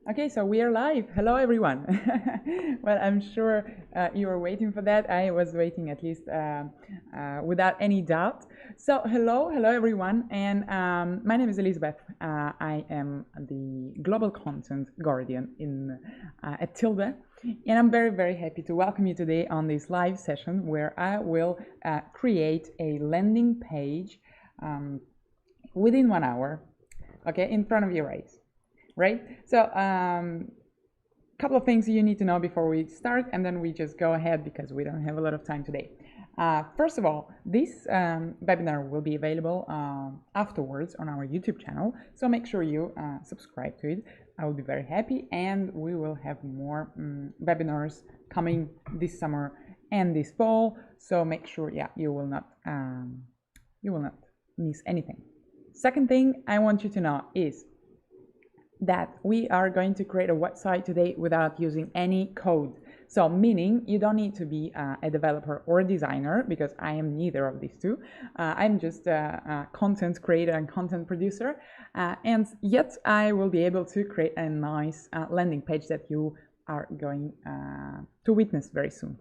Okay, so we are live. Hello, everyone. Well, I'm sure you were waiting for that. I was waiting at least without any doubt. So, hello, everyone. And my name is Elizabeth. I am the Global Content Guardian at Tilda. And I'm very happy to welcome you today on this live session where I will create a landing page within 1 hour, okay, in front of your eyes. Right? So couple of things you need to know before we start, and then we just go ahead because we don't have a lot of time today. First of all, this webinar will be available afterwards on our YouTube channel, so make sure you subscribe to it. I will be very happy, and we will have more webinars coming this summer and this fall, so make sure, yeah, you will not miss anything. Second thing I want you to know is that we are going to create a website today without using any code. So meaning you don't need to be a developer or a designer, because I am neither of these two. I'm just a content creator and content producer, and yet I will be able to create a nice landing page that you are going to witness very soon.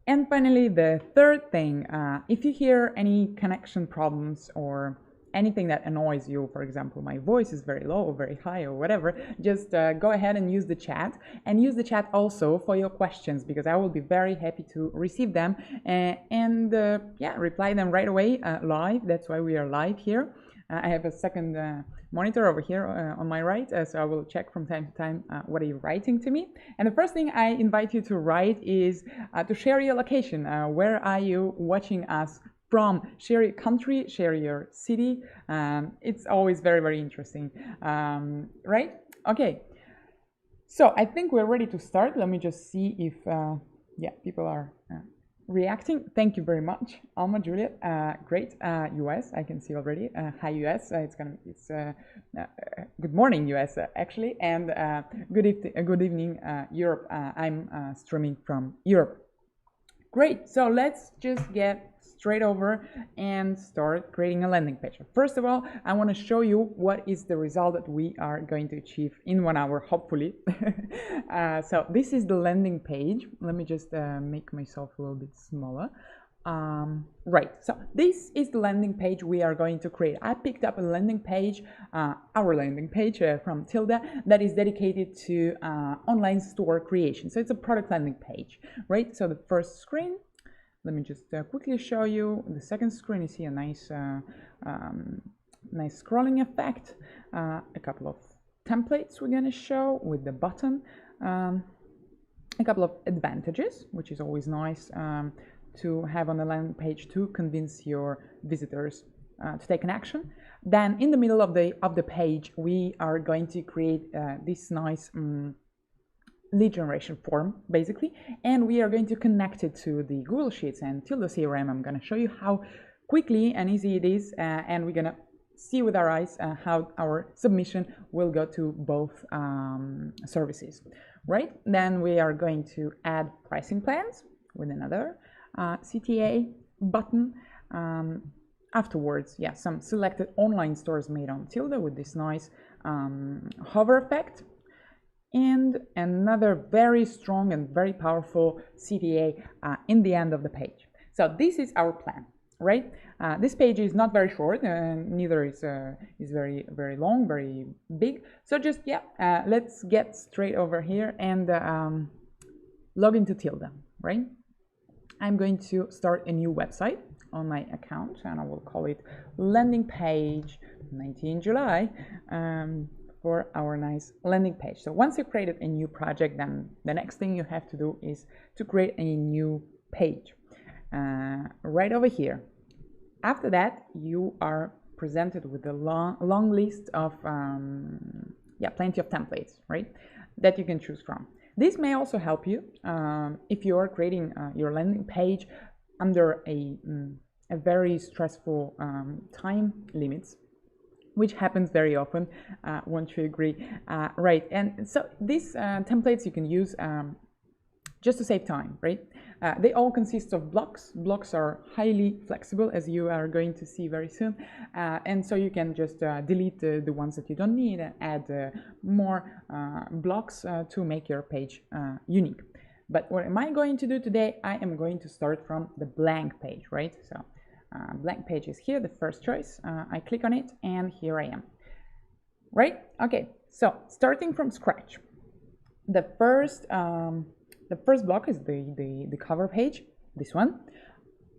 And finally, the third thing, if you hear any connection problems or anything that annoys you, for example, my voice is very low or very high or whatever, just go ahead and use the chat, and use the chat also for your questions, because I will be very happy to receive them and reply them right away live. That's why we are live here. I have a second monitor over here on my right, so I will check from time to time what are you writing to me. And the first thing I invite you to write is to share your location. Where are you watching us from? Share your country, share your city. It's always very interesting, right? Okay, so I think we're ready to start. Let me just see if people are reacting. Thank you very much, Alma, Juliet. Great. US, I can see already. Hi, US. It's good morning, US, actually, and good evening, Europe. I'm streaming from Europe. Great. So let's just get straight over and start creating a landing page. First of all, I want to show you what is the result that we are going to achieve in 1 hour, hopefully. So this is the landing page. Let me just make myself a little bit smaller. Right, so this is the landing page we are going to create. I picked up a landing page, our landing page from Tilda, that is dedicated to online store creation. So it's a product landing page, right? So the first screen, let me just quickly show you. The second screen, you see a nice nice scrolling effect, a couple of templates we're going to show with the button, a couple of advantages, which is always nice to have on the landing page to convince your visitors to take an action. Then in the middle of the page, we are going to create this nice lead generation form, basically, and we are going to connect it to the Google Sheets and Tilda CRM. I'm going to show you how quickly and easy it is, and we're going to see with our eyes how our submission will go to both services, right? Then we are going to add pricing plans with another CTA button. Afterwards, some selected online stores made on Tilda with this nice hover effect, and another very strong and very powerful CTA in the end of the page. So this is our plan, right? This page is not very short, neither is very long, very big. So just let's get straight over here and log into Tilda, right? I'm going to start a new website on my account, and I will call it landing page 19 July for our nice landing page. So once you've created a new project, then the next thing you have to do is to create a new page right over here. After that, you are presented with a long list of plenty of templates, right, that you can choose from. This may also help you if you are creating your landing page under a very stressful time limits, which happens very often, won't you agree? Right, and so these templates you can use just to save time, right? They all consist of blocks. Blocks are highly flexible, as you are going to see very soon. And so you can just delete the ones that you don't need and add more blocks to make your page unique. But what am I going to do today? I am going to start from the blank page, right? So blank page is here, the first choice. I click on it and here I am, right? Okay, so starting from scratch. The first block is the cover page. This one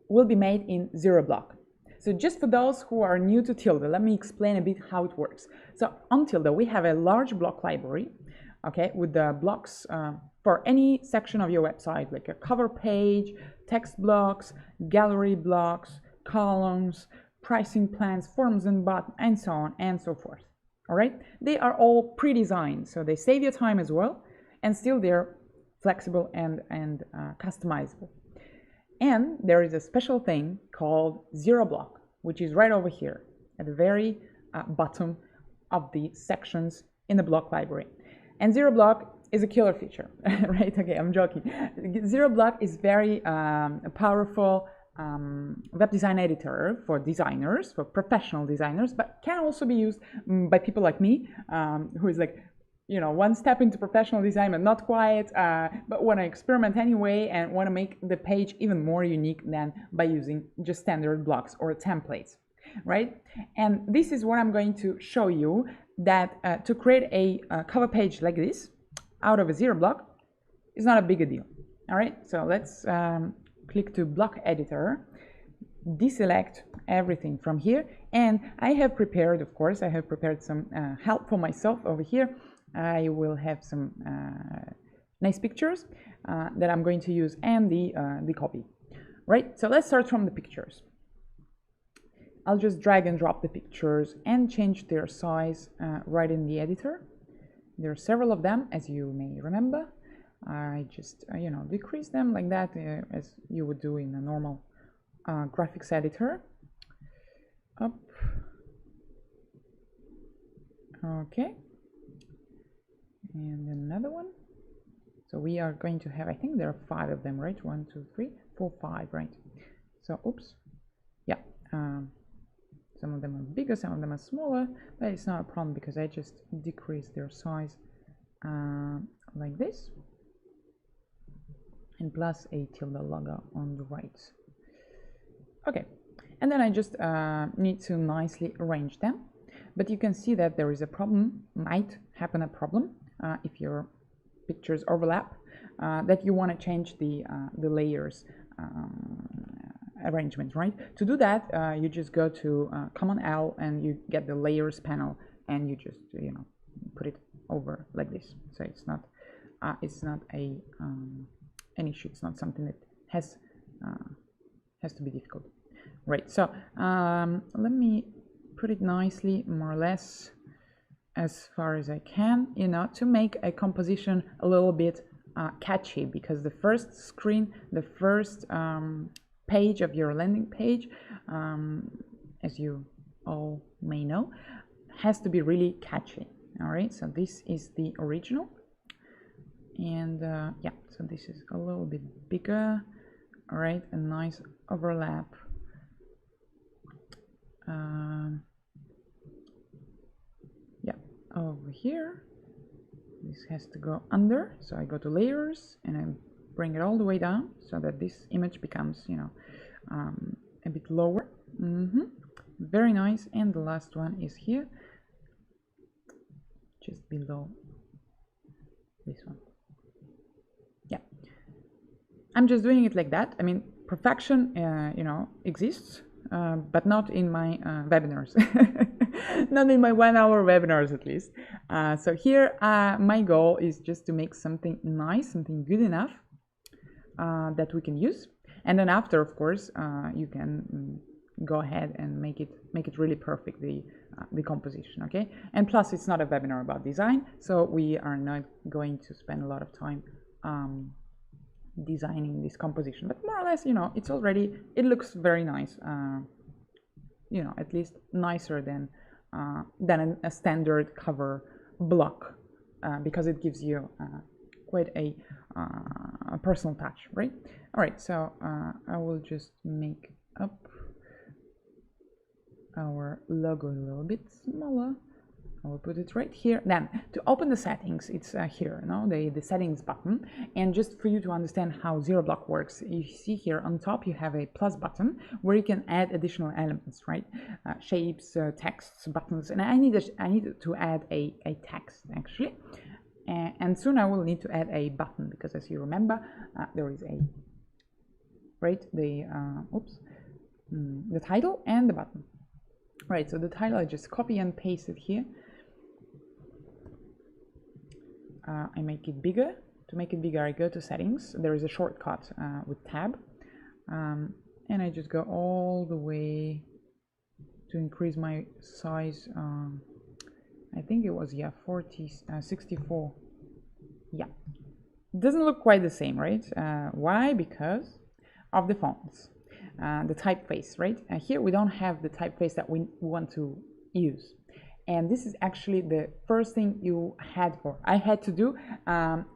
will be made in 0 block. So just for those who are new to Tilda, let me explain a bit how it works. So on Tilda, we have a large block library, okay, with the blocks for any section of your website, like a cover page, text blocks, gallery blocks, columns, pricing plans, forms and buttons, and so on and so forth. All right, they are all pre-designed, so they save you time as well, and still they're flexible and customizable. And there is a special thing called 0 block, which is right over here at the very bottom of the sections in the block library. And 0 block is a killer feature, right? Okay, I'm joking. 0 block is very powerful web design editor for designers, for professional designers, but can also be used by people like me, who is like, you know, one step into professional design but not quite, but want to experiment anyway and want to make the page even more unique than by using just standard blocks or templates, right? And this is what I'm going to show you, that to create a cover page like this out of a 0 block is not a big a deal. All right, so let's click to block editor, deselect everything from here, and I have prepared, of course, I have prepared some help for myself over here. I will have some nice pictures that I'm going to use, and the copy, right? So let's start from the pictures. I'll just drag and drop the pictures and change their size right in the editor. There are several of them, as you may remember. I just you know, decrease them like that, as you would do in a normal graphics editor. Up. Okay. And another one. So we are going to have, I think there are 5 of them, right? 1, 2, 3, 4, 5, right? So oops, yeah, some of them are bigger, some of them are smaller, but it's not a problem because I just decrease their size like this, and plus a tilde logo on the right. Okay, and then I just need to nicely arrange them, but you can see that there is a problem, might happen a problem if your pictures overlap, that you want to change the layers arrangement, right? To do that, you just go to Command L and you get the layers panel, and you just, you know, put it over like this. So it's not a an issue. It's not something that has to be difficult, right? So let me put it nicely, more or less as far as I can, you know, to make a composition a little bit catchy, because the first screen, the first page of your landing page, as you all may know, has to be really catchy. All right, so this is the original, and yeah, so this is a little bit bigger. All right, a nice overlap. Yeah, over here, this has to go under, so I go to layers and I bring it all the way down so that this image becomes, you know, a bit lower. Very nice. And the last one is here, just below this one. Yeah, I'm just doing it like that. I mean, perfection, you know, exists, but not in my webinars. Not in my 1 hour webinars, at least. So here, my goal is just to make something nice, something good enough that we can use. And then after, of course, you can go ahead and make it really perfect, the composition, okay? And plus, it's not a webinar about design, so we are not going to spend a lot of time designing this composition. But more or less, you know, it's already, it looks very nice. You know, at least nicer than a standard cover block, because it gives you quite a personal touch, right? All right, so I will just make up our logo a little bit smaller. I will put it right here. Then to open the settings, it's here, no, the settings button. And just for you to understand how ZeroBlock works, you see here on top you have a plus button where you can add additional elements, right? Shapes, texts, buttons, and I need to add a text actually. And soon I will need to add a button because, as you remember, there is a the title and the button. Right, so the title I just copy and paste it here. I make it bigger. To make it bigger, I go to settings. There is a shortcut with tab, and I just go all the way to increase my size. I think it was 64. Yeah, it doesn't look quite the same, right? Why? Because of the fonts, the typeface, right? Here we don't have the typeface that we want to use. And this is actually the first thing I had to do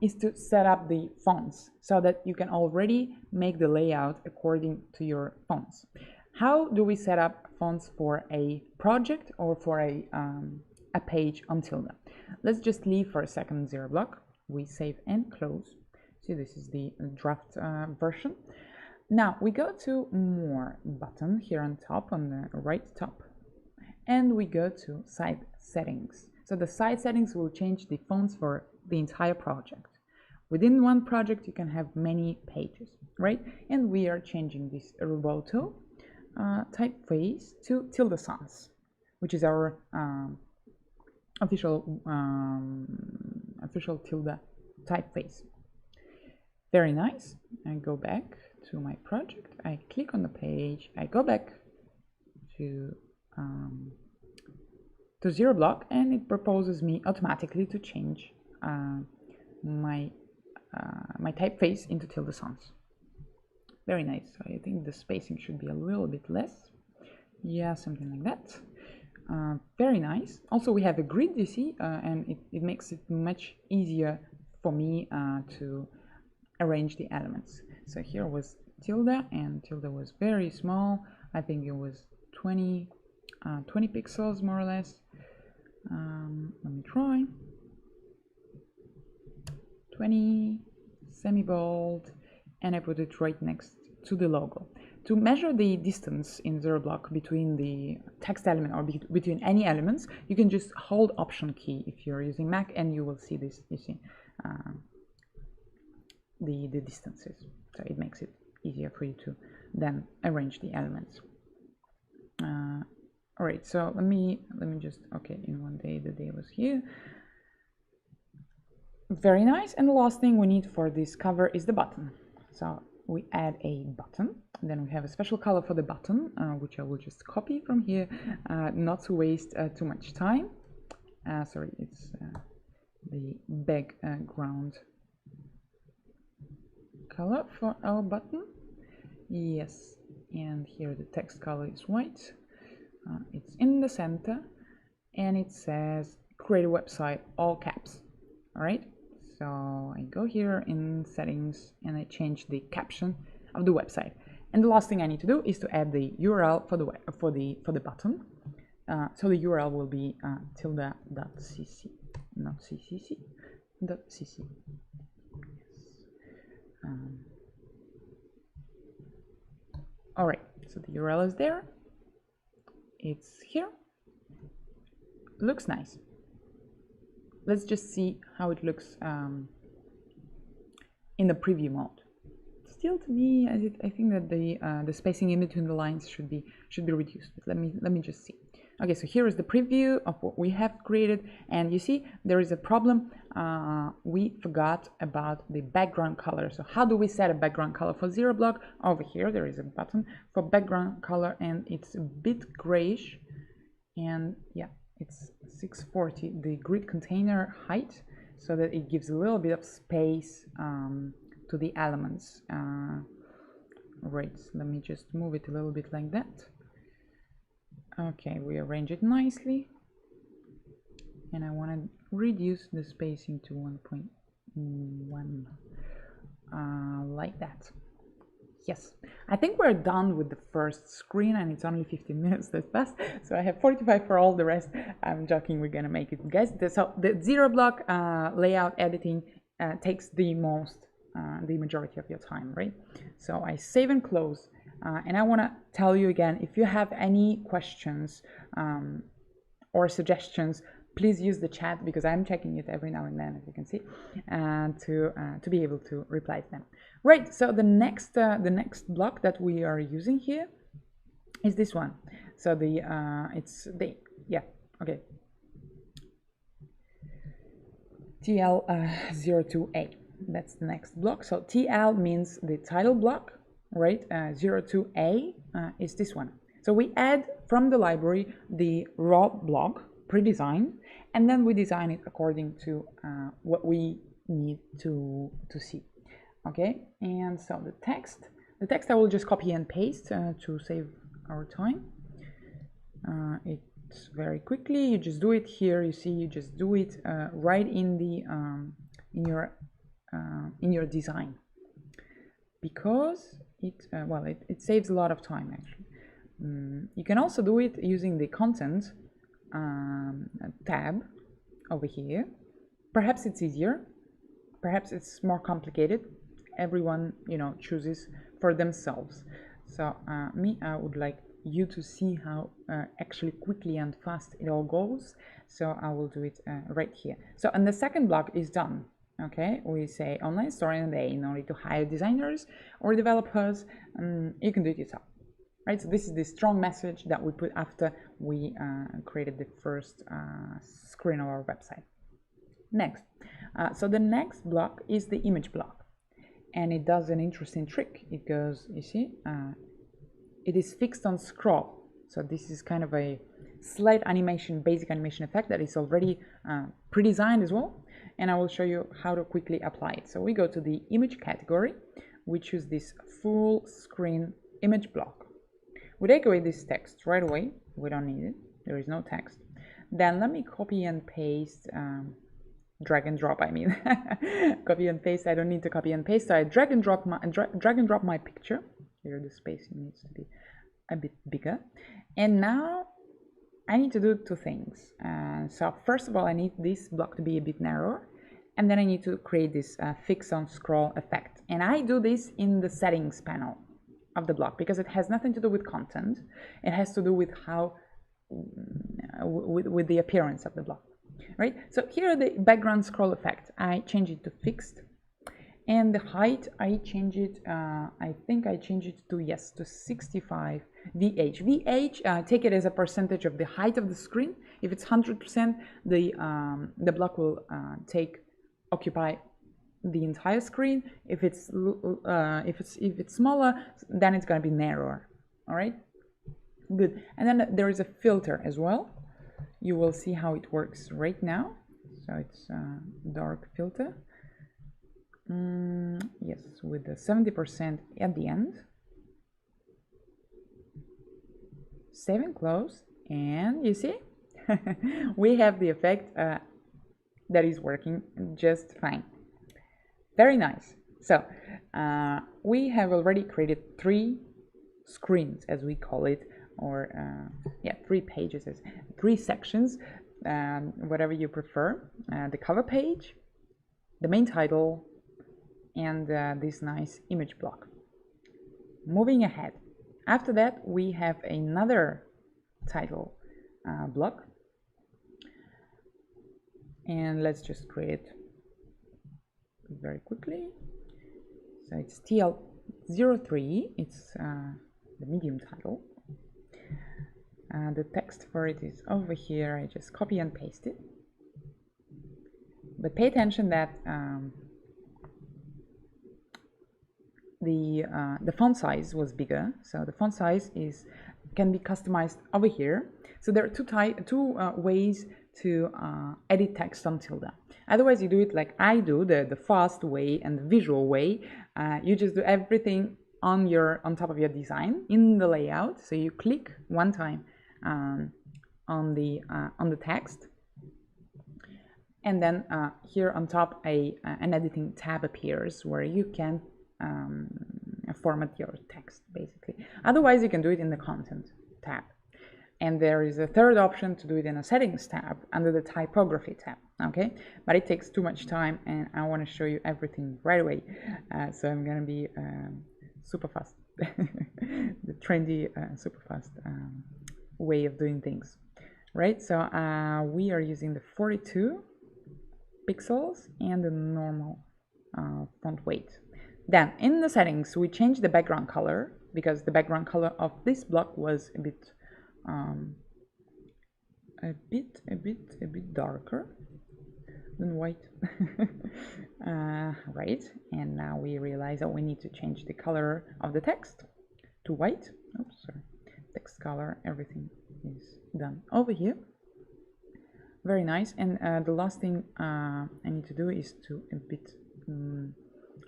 is to set up the fonts so that you can already make the layout according to your fonts. How do we set up fonts for a project or for a page on Tilda? Let's just leave for a second ZeroBlock. We save and close. See, this is the draft version. Now we go to more button here on top, on the right top. And we go to site settings. So the site settings will change the fonts for the entire project. Within one project, you can have many pages, right? And we are changing this Roboto typeface to Tilda Sans, which is our official Tilda typeface. Very nice. I go back to my project. I click on the page. I go back to ZeroBlock, and it proposes me automatically to change my typeface into Tilda Sans. Very nice. So I think the spacing should be a little bit less. Yeah, something like that. Very nice. Also, we have a grid, you see, and it makes it much easier for me to arrange the elements. So here was Tilda, and Tilda was very small. I think it was 20 pixels more or less. Let me try. 20, semi-bold, and I put it right next to the logo. To measure the distance in ZeroBlock between the text element or between any elements, you can just hold Option key if you're using Mac, and you will see this. You see the distances. So it makes it easier for you to then arrange the elements. All right, so let me just, okay, in one day, the day was here. Very nice. And the last thing we need for this cover is the button. So we add a button, then we have a special color for the button, which I will just copy from here, not to waste too much time. Sorry, it's the background color for our button. Yes, and here the text color is white. It's in the center, and it says create a website, all caps. All right, so I go here in settings and I change the caption of the website. And the last thing I need to do is to add the URL for the button. So the URL will be tilda.cc, not ccc.cc. All right, so the URL is there. It's here. Looks nice. Let's just see how it looks in the preview mode. Still, to me, I think that the spacing in between the lines should be reduced. But let me just see. Okay, so here is the preview of what we have created, and you see there is a problem. We forgot about the background color. So how do we set a background color for ZeroBlock? Over here there is a button for background color, and it's a bit grayish, and yeah, it's 640 the grid container height, so that it gives a little bit of space to the elements. Right, so let me just move it a little bit like that. Okay, we arrange it nicely, and I want to reduce the spacing to 1.1. like that. Yes, I think we're done with the first screen, and it's only 15 minutes that passed, so I have 45 for all the rest. I'm joking, we're gonna make it, guys. So the zero block layout editing takes the majority of your time, right? So I save and close, and I want to tell you again, if you have any questions or suggestions, please use the chat, because I'm checking it every now and then, as you can see, to be able to reply to them. Right. So the next block that we are using here is this one. So okay. TL02A. That's the next block. So TL means the title block, right? 02A is this one. So we add from the library the raw block pre-designed, and then we design it according to what we need to see. Okay, and so the text I will just copy and paste to save our time. It's very quickly, you just do it here. You see, you just do it right in the in your design, because it saves a lot of time actually. You can also do it using the content tab over here. Perhaps it's easier, perhaps it's more complicated. Everyone, chooses for themselves. So I would like you to see how actually quickly and fast it all goes. So I will do it right here. So, and the second block is done. Okay, we say online store in a day in order to hire designers or developers. You can do it yourself. Right, so this is the strong message that we put after we created the first screen of our website. Next, so the next block is the image block, and it does an interesting trick. It goes, you see, it is fixed on scroll. So this is kind of a slight animation, basic animation effect that is already pre-designed as well, and I will show you how to quickly apply it. So we go to the image category, we choose this full screen image block. We take away this text right away. We don't need it. There is no text. Then let me copy and paste, drag and drop. I mean, copy and paste. I don't need to copy and paste. So I drag and drop my picture. Here the spacing needs to be a bit bigger. And now I need to do two things. So first of all, I need this block to be a bit narrower, and then I need to create this fix on scroll effect. And I do this in the settings panel of the block, because it has nothing to do with content. It has to do with how with the appearance of the block, right? So here the background scroll effect, I change it to fixed, and the height I change it, I think I change it to 65 VH. VH, take it as a percentage of the height of the screen. If it's 100%, the block will occupy the entire screen. If it's smaller, then it's going to be narrower. All right, good. And then there is a filter as well. You will see how it works right now. So it's dark filter. Yes, with the 70% at the end. Save and close, and you see we have the effect that is working just fine. Very nice. So we have already created 3 screens, as we call it, or 3 pages, 3 sections, whatever you prefer. The cover page, the main title, and this nice image block. Moving ahead, after that we have another title block, and let's just create very quickly. So it's TL03, it's the medium title. The text for it is over here. I just copy and paste it, but pay attention that the font size was bigger, so the font size can be customized over here. So there are two ways to edit text on Tilda. Otherwise, you do it like I do, the fast way and the visual way. You just do everything on top of your design in the layout. So you click one time on the text, And then here on top an editing tab appears where you can format your text basically. Otherwise you can do it in the content tab. And there is a third option to do it in a settings tab under the typography tab, okay? But it takes too much time and I want to show you everything right away. So I'm going to be super fast, the trendy super fast way of doing things, right? So we are using the 42 pixels and the normal font weight. Then in the settings, we change the background color because the background color of this block was a bit darker than white. Right, and now we realize that we need to change the color of the text to white. Oops, sorry. Text color, everything is done over here. Very nice. And the last thing I need to do is to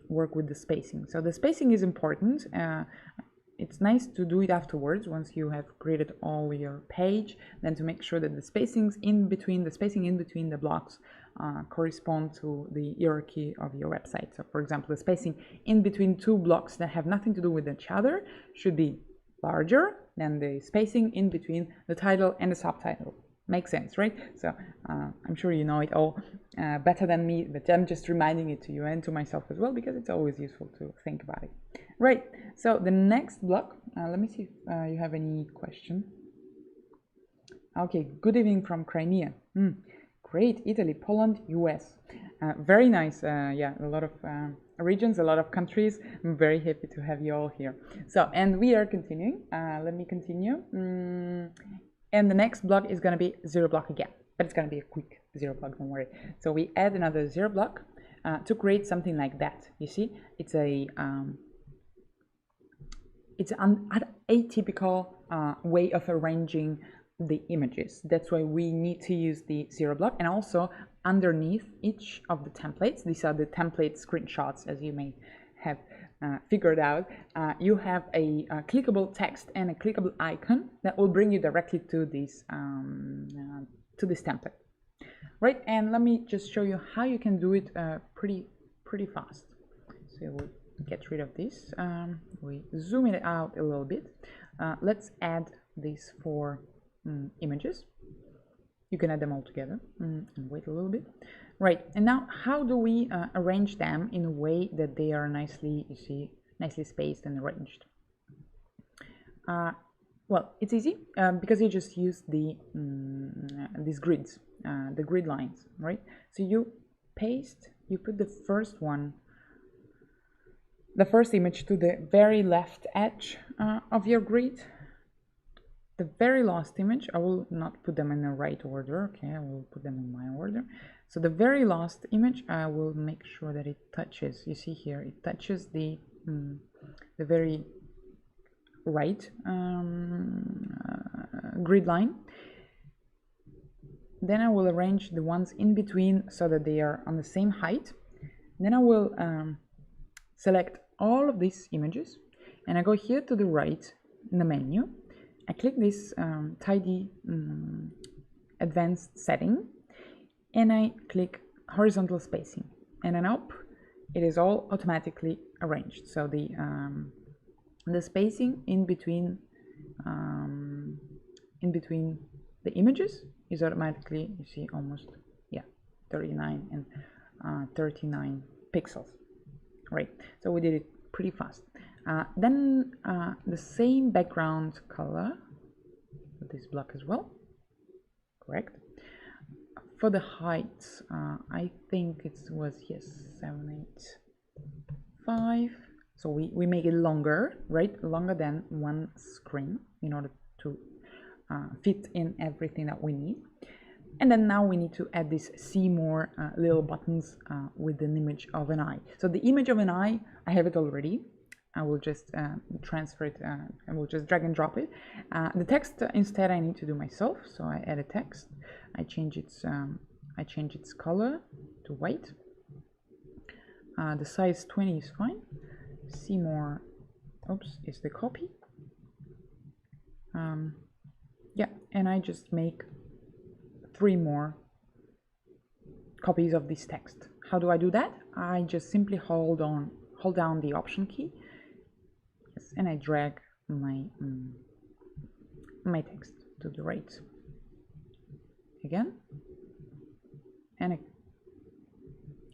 work with the spacing. So the spacing is important. It's nice to do it afterwards once you have created all your page, then to make sure that the spacing in between the blocks correspond to the hierarchy of your website. So for example, the spacing in between two blocks that have nothing to do with each other should be larger than the spacing in between the title and the subtitle. Makes sense, right? So I'm sure you know it all better than me, but I'm just reminding it to you and to myself as well, because it's always useful to think about it. Right, so the next block, let me see if you have any question. Okay, good evening from Crimea. Great, Italy, Poland, US. Very nice, yeah, a lot of regions, a lot of countries. I'm very happy to have you all here. So, and we are continuing. Let me continue. And the next block is going to be zero block again, but it's going to be a quick zero block, don't worry. So we add another zero block to create something like that. You see, it's an atypical way of arranging the images. That's why we need to use the zero block. And also underneath each of the templates, these are the template screenshots, as you may have figured out, you have a clickable text and a clickable icon that will bring you directly to this template, right? And let me just show you how you can do it pretty fast. So we'll get rid of this. We zoom it out a little bit. Let's add these 4 images. You can add them all together and wait a little bit. Right, and now how do we arrange them in a way that they are nicely, you see, nicely spaced and arranged? Well, it's easy because you just use the these grids, the grid lines, right? So you put the first one, the first image to the very left edge of your grid. The very last image, I will not put them in the right order, okay, I will put them in my order. So the very last image, I will make sure that it touches, you see here, it touches the very right grid line. Then I will arrange the ones in between so that they are on the same height. Then I will select all of these images and I go here to the right in the menu. I click this tidy advanced setting and I click horizontal spacing, and then up it is all automatically arranged. So the spacing in between the images is automatically, you see, almost 39 and 39 pixels, right? So we did it pretty fast. Then the same background color for this block as well, correct? For the height, I think it was 785. So we make it longer, right? Longer than one screen in order to fit in everything that we need. And then now we need to add these see more little buttons with an image of an eye. So the image of an eye, I have it already. I will just transfer it, I will just drag and drop it. The text instead I need to do myself. So I add a text, I change its color to white. The size 20 is fine. See more, oops, is the copy. Yeah, and I just make 3 more copies of this text. How do I do that? I just simply hold down the Option key, yes, and I drag my my text to the right again and again.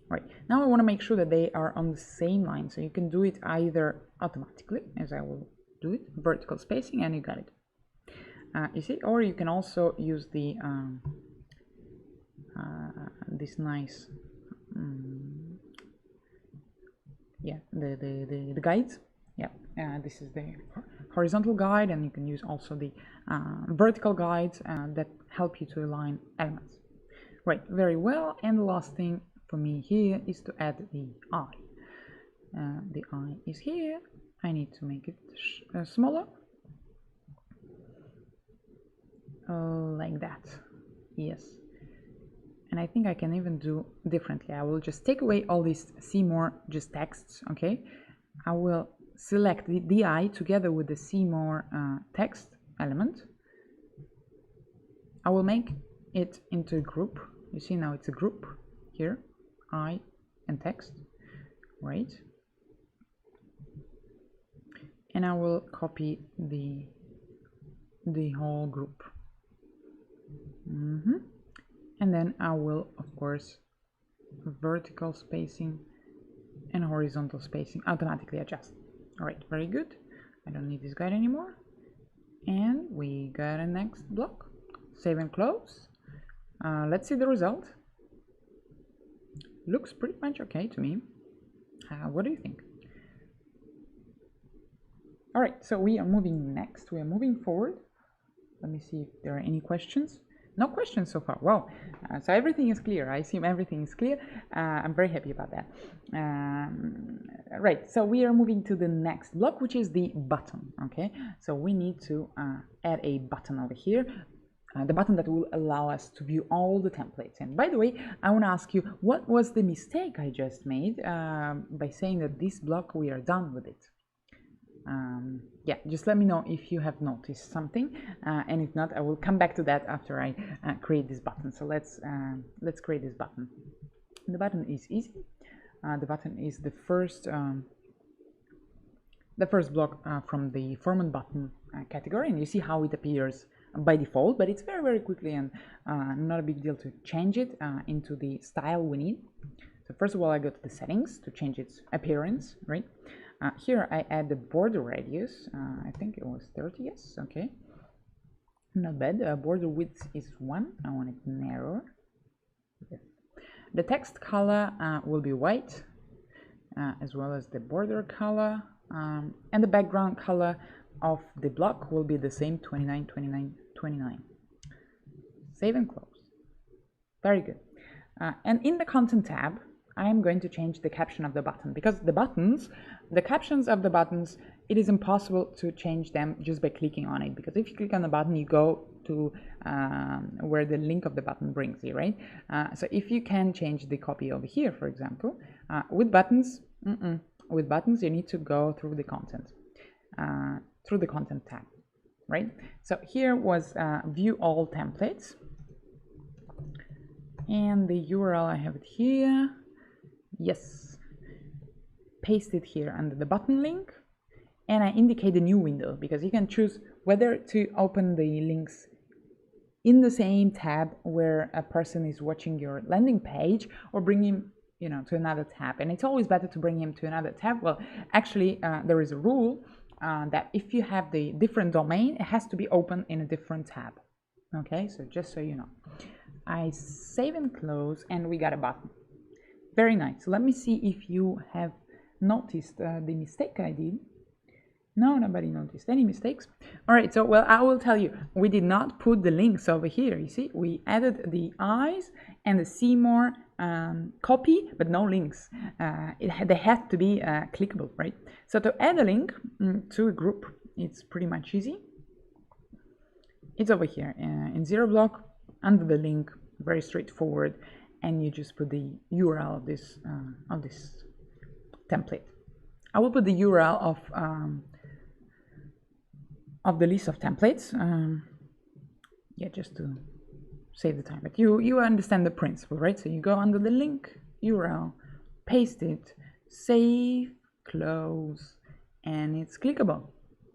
Right, now I want to make sure that they are on the same line, so you can do it either automatically, as I will do it, vertical spacing, and you got it. You see, or you can also use the this nice yeah, the guides. Yeah, this is the horizontal guide, and you can use also the vertical guides that help you to align elements. Right, very well. And the last thing for me here is to add the eye. The eye is here. I need to make it smaller, like that. Yes. And I think I can even do differently. I will just take away all these see more just texts. Okay, I will select the eye together with the see more text element. I will make it into a group. You see, now it's a group here, eye and text, right? And I will copy the whole group. And then I will, of course, vertical spacing and horizontal spacing automatically adjust. All right, very good. I don't need this guide anymore. And we got a next block. Save and close. Let's see the result. Looks pretty much okay to me. What do you think? All right, so we are moving next. We are moving forward. Let me see if there are any questions. No questions so far. Wow. So everything is clear. I assume everything is clear. I'm very happy about that. Right. So we are moving to the next block, which is the button. Okay. So we need to add a button over here. The button that will allow us to view all the templates. And by the way, I want to ask you, what was the mistake I just made by saying that this block, we are done with it? Yeah, just let me know if you have noticed something, and if not, I will come back to that after I create this button. So let's create this button. The button is easy. The button is the first block from the format button category, and you see how it appears by default, but it's very quickly, and not a big deal to change it into the style we need. So first of all, I go to the settings to change its appearance, right? Here I add the border radius. I think it was 30, yes, okay. Not bad. Border width is 1. I want it narrower. Yes. The text color will be white, as well as the border color. And the background color of the block will be the same, 29, 29, 29. Save and close. Very good. And in the content tab, I am going to change the caption of the button, because the captions of the buttons, it is impossible to change them just by clicking on it, because if you click on the button, you go to where the link of the button brings you, right? So if you can change the copy over here, for example, with buttons, you need to go through the content tab, right? So here was view all templates, and the URL, I have it here. Yes, paste it here under the button link, and I indicate the new window, because you can choose whether to open the links in the same tab where a person is watching your landing page, or bring him, you know, to another tab. And it's always better to bring him to another tab. Well, actually, there is a rule that if you have the different domain, it has to be open in a different tab. Okay, so just so you know. I save and close, and we got a button. Very nice. Let me see if you have noticed the mistake I did. No, nobody noticed any mistakes. All right, so, well, I will tell you, we did not put the links over here. You see, we added the eyes and the see more copy, but no links. They had to be clickable, right? So to add a link to a group, it's pretty much easy. It's over here in zero block, under the link, very straightforward. And you just put the URL of this template. I will put the URL of the list of templates. Yeah, just to save the time, but you understand the principle, right? So you go under the link URL, paste it, save, close, and it's clickable,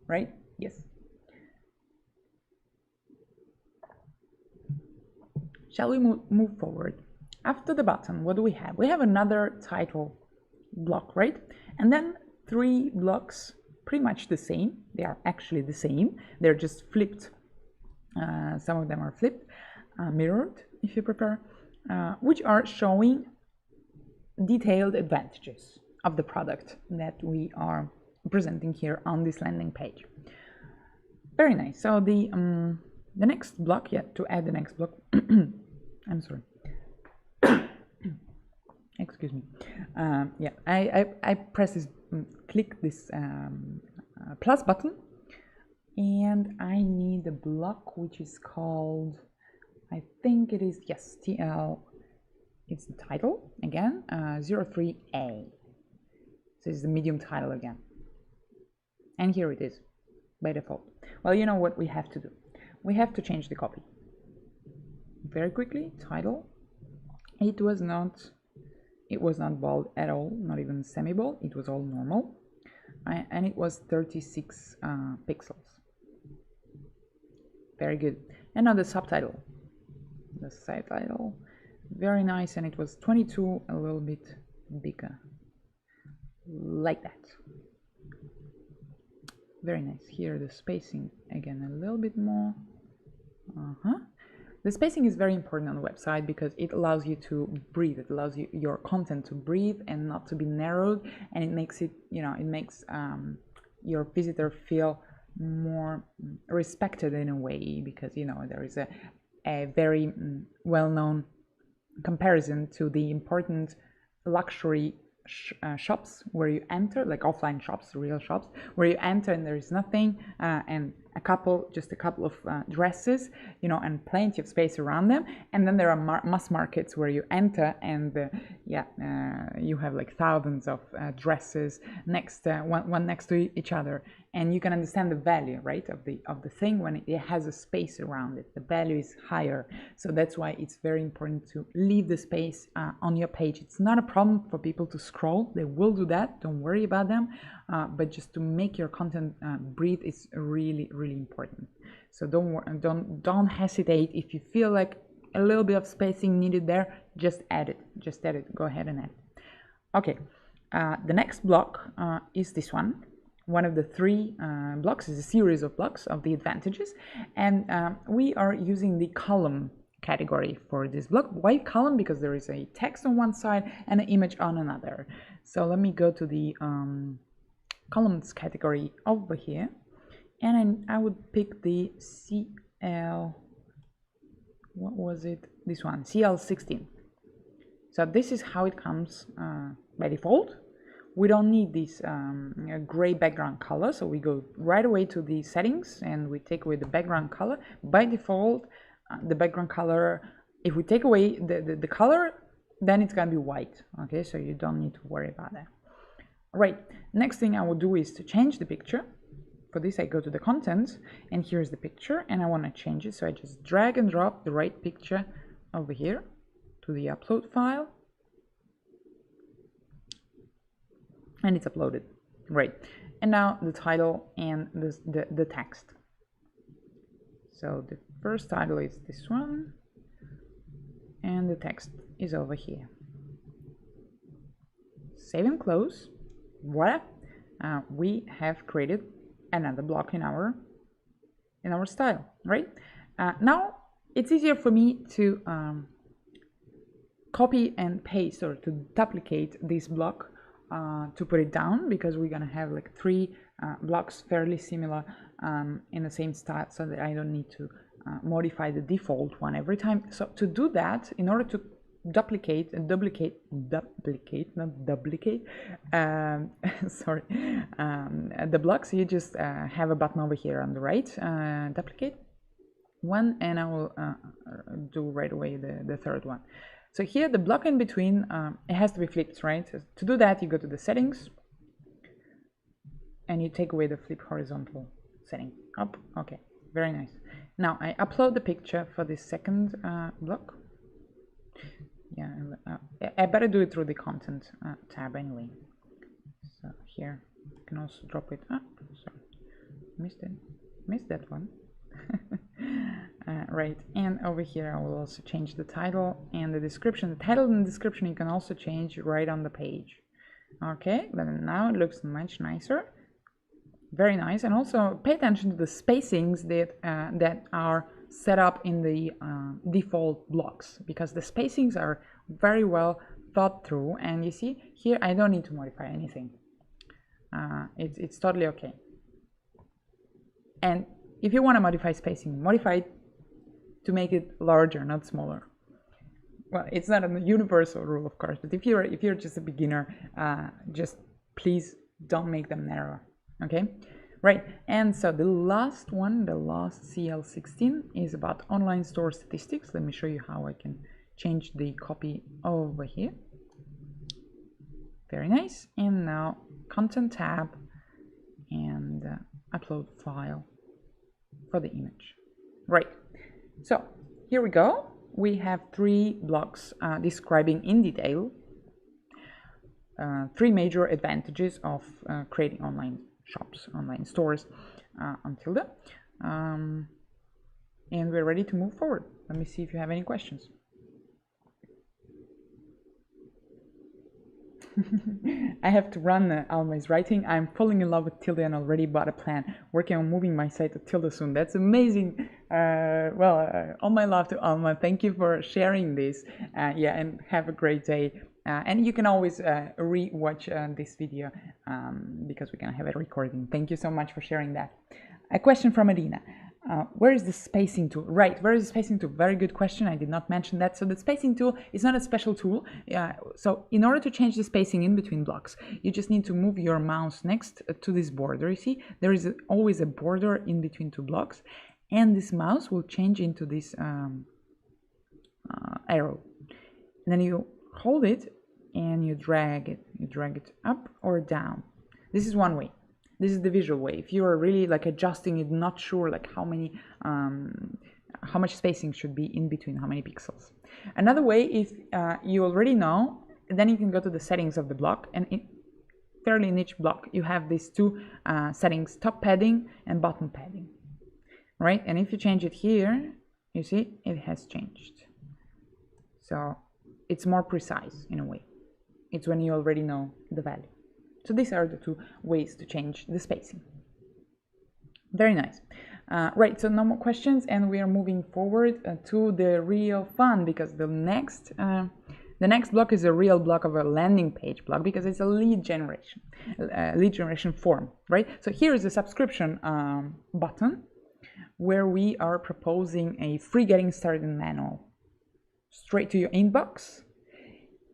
right? Yes. Shall we move forward? After the button, what do we have? We have another title block, right? And then 3 blocks, pretty much the same. They are actually the same. They're just flipped. Some of them are flipped, mirrored, if you prefer, which are showing detailed advantages of the product that we are presenting here on this landing page. Very nice. So the next block, to add the next block, I'm sorry. Excuse me. I press this, click this plus button, and I need a block which is called, I think it is, yes, TL. It's the title again, 03A. So it's the medium title again. And here it is by default. Well, you know what we have to do. We have to change the copy. Very quickly, title. It was not bold at all, not even semi-bold. It was all normal. And it was 36 pixels. Very good. And now the subtitle. The subtitle. Very nice, and it was 22, a little bit bigger, like that. Very nice. Here the spacing again a little bit more. The spacing is very important on the website because it allows you to breathe. It allows your content to breathe and not to be narrowed, and it makes it, it makes your visitor feel more respected in a way, because there is a very well-known comparison to the important luxury shops where you enter, like offline shops, real shops, where you enter and there is nothing, and just a couple of dresses, and plenty of space around them. And then there are mass markets where you enter and you have like thousands of dresses one next to each other, and you can understand the value, right, of the thing when it has a space around it. The value is higher. So that's why it's very important to leave the space on your page. It's not a problem for people to scroll. They will do that. Don't worry about them. But just to make your content breathe is really, really important. So don't hesitate. If you feel like a little bit of spacing needed there, just add it. Just add it. Go ahead and add it. Okay. The next block is this one. One of the 3 blocks is a series of blocks of the advantages, and we are using the column category for this block. Why column? Because there is a text on one side and an image on another. So let me go to the columns category over here, and I would pick the CL, what was it? This one, CL16. So this is how it comes by default. We don't need this gray background color, so we go right away to the settings and we take away the background color. By default, the background color, if we take away the color, then it's gonna be white. Okay, so you don't need to worry about that. All right, next thing I will do is to change the picture. For this, I go to the content, and here's the picture, and I want to change it, so I just drag and drop the right picture over here to the upload file, and it's uploaded. Right, and now the title and the text. So the first title is this one, and the text is over here. Save and close. Voila, we have created another block in our style, right? Now it's easier for me to copy and paste, or to duplicate this block to put it down, because we're gonna have like 3 blocks fairly similar in the same style, so that I don't need to modify the default one every time. So to do that, in order to duplicate, not duplicate, sorry, the blocks, you just have a button over here on the right, duplicate one, and I will do right away the third one. So here the block in between, it has to be flipped, right? To do that, you go to the settings and you take away the flip horizontal setting up. Okay, very nice. Now I upload the picture for the second block. Yeah, I better do it through the content tab anyway. So here I can also drop it. Sorry, missed that one. Right, and over here I will also change the title and the description. The title and the description you can also change right on the page. Okay, but now it looks much nicer. Very nice. And also pay attention to the spacings that are set up in the default blocks, because the spacings are very well thought through. And you see here I don't need to modify anything. It's totally okay. And if you want to modify spacing, modify it to make it larger, not smaller. Well, it's not a universal rule, of course, but if you're just a beginner, just please don't make them narrower. Okay, right. And so the last one, the last CL16, is about online store statistics. Let me show you how I can change the copy over here. Very nice. And now content tab and upload file for the image. Right. So here we go. We have 3 blocks describing in detail 3 major advantages of creating online shops, online stores on Tilda. And we're ready to move forward. Let me see if you have any questions. I have to run Alma's writing. I'm falling in love with Tilda and already bought a plan. Working on moving my site to Tilda soon. That's amazing. All my love to Alma. Thank you for sharing this. Yeah, and have a great day. And you can always re-watch this video because we're gonna have a recording. Thank you so much for sharing that. A question from Arina. Where is the spacing tool? Right, where is the spacing tool? Very good question. I did not mention that. So the spacing tool is not a special tool. So in order to change the spacing in between blocks, you just need to move your mouse next to this border. You see, there is always a border in between 2 blocks, and this mouse will change into this arrow. And then you hold it and you drag it. You drag it up or down. This is one way. This is the visual way. If you are really like adjusting it, not sure like how much spacing should be in between, how many pixels. Another way, if you already know, then you can go to the settings of the block, and fairly in each block you have these 2 settings, top padding and bottom padding, right? And if you change it here, you see it has changed. So it's more precise in a way. It's when you already know the value. So these are the 2 ways to change the spacing. Very nice. Right, so no more questions, and we are moving forward to the real fun, because the next block is a real block of a landing page block, because it's a lead generation form, right? So here is a subscription button where we are proposing a free getting started manual straight to your inbox.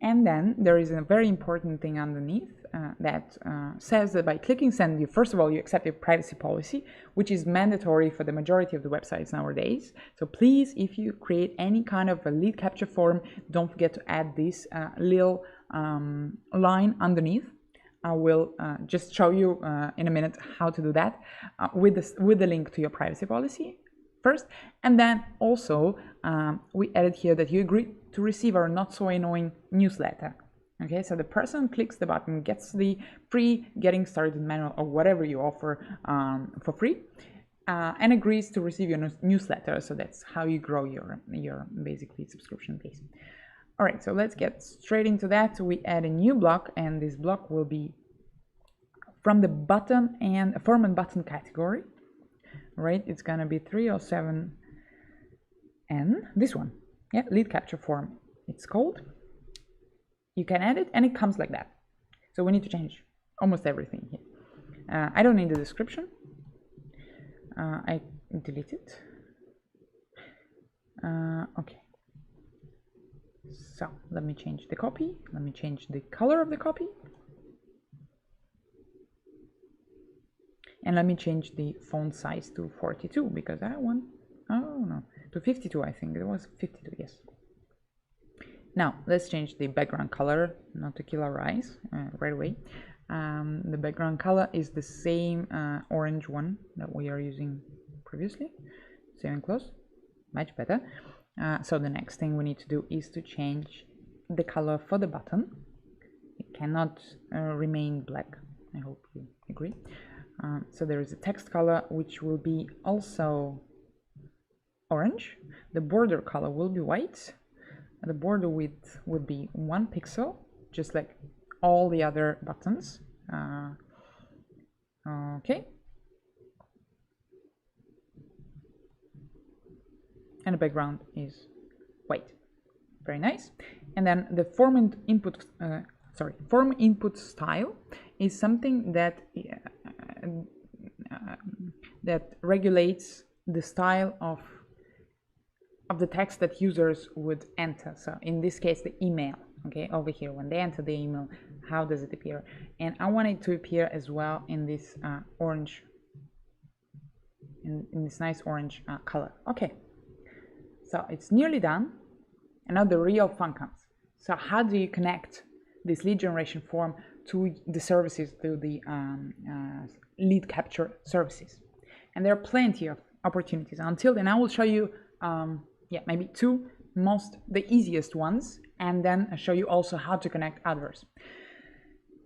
And then there is a very important thing underneath that says that by clicking send, you first of all you accept your privacy policy, which is mandatory for the majority of the websites nowadays. So please, if you create any kind of a lead capture form, don't forget to add this little line underneath. I will just show you in a minute how to do that with the link to your privacy policy first. And then also we added here that you agree to receive our not so annoying newsletter. Okay, so the person clicks the button, gets the free getting started manual or whatever you offer for free, and agrees to receive your newsletter. So that's how you grow your basically subscription base. All right, so let's get straight into that. So we add a new block, and this block will be from the button and form and button category. Right, it's gonna be 307N, this one. Yeah, lead capture form it's called. You can add it and it comes like that. So we need to change almost everything here. I don't need the description. I delete it. Okay. So let me change the copy. Let me change the color of the copy. And let me change the font size to 42 because I want, oh no, to 52 I think. It was 52, yes. Now, let's change the background color, not to kill our eyes right away. The background color is the same orange one that we are using previously. save and close, much better. So the next thing we need to do is to change the color for the button. It cannot remain black. I hope you agree. So there is a text color which will be also orange. The border color will be white. The border width would be 1 pixel, just like all the other buttons. Okay. And the background is white. Very nice. And then the form input style is something that that regulates the style of the text that users would enter. So in this case, the email. Okay, over here, when they enter the email, how does it appear? And I want it to appear as well in this orange, in this nice orange color. Okay, so it's nearly done. And now the real fun comes. So how do you connect this lead generation form to the services, to the lead capture services? And there are plenty of opportunities. Until then, I will show you maybe the easiest ones, and then I'll show you also how to connect others.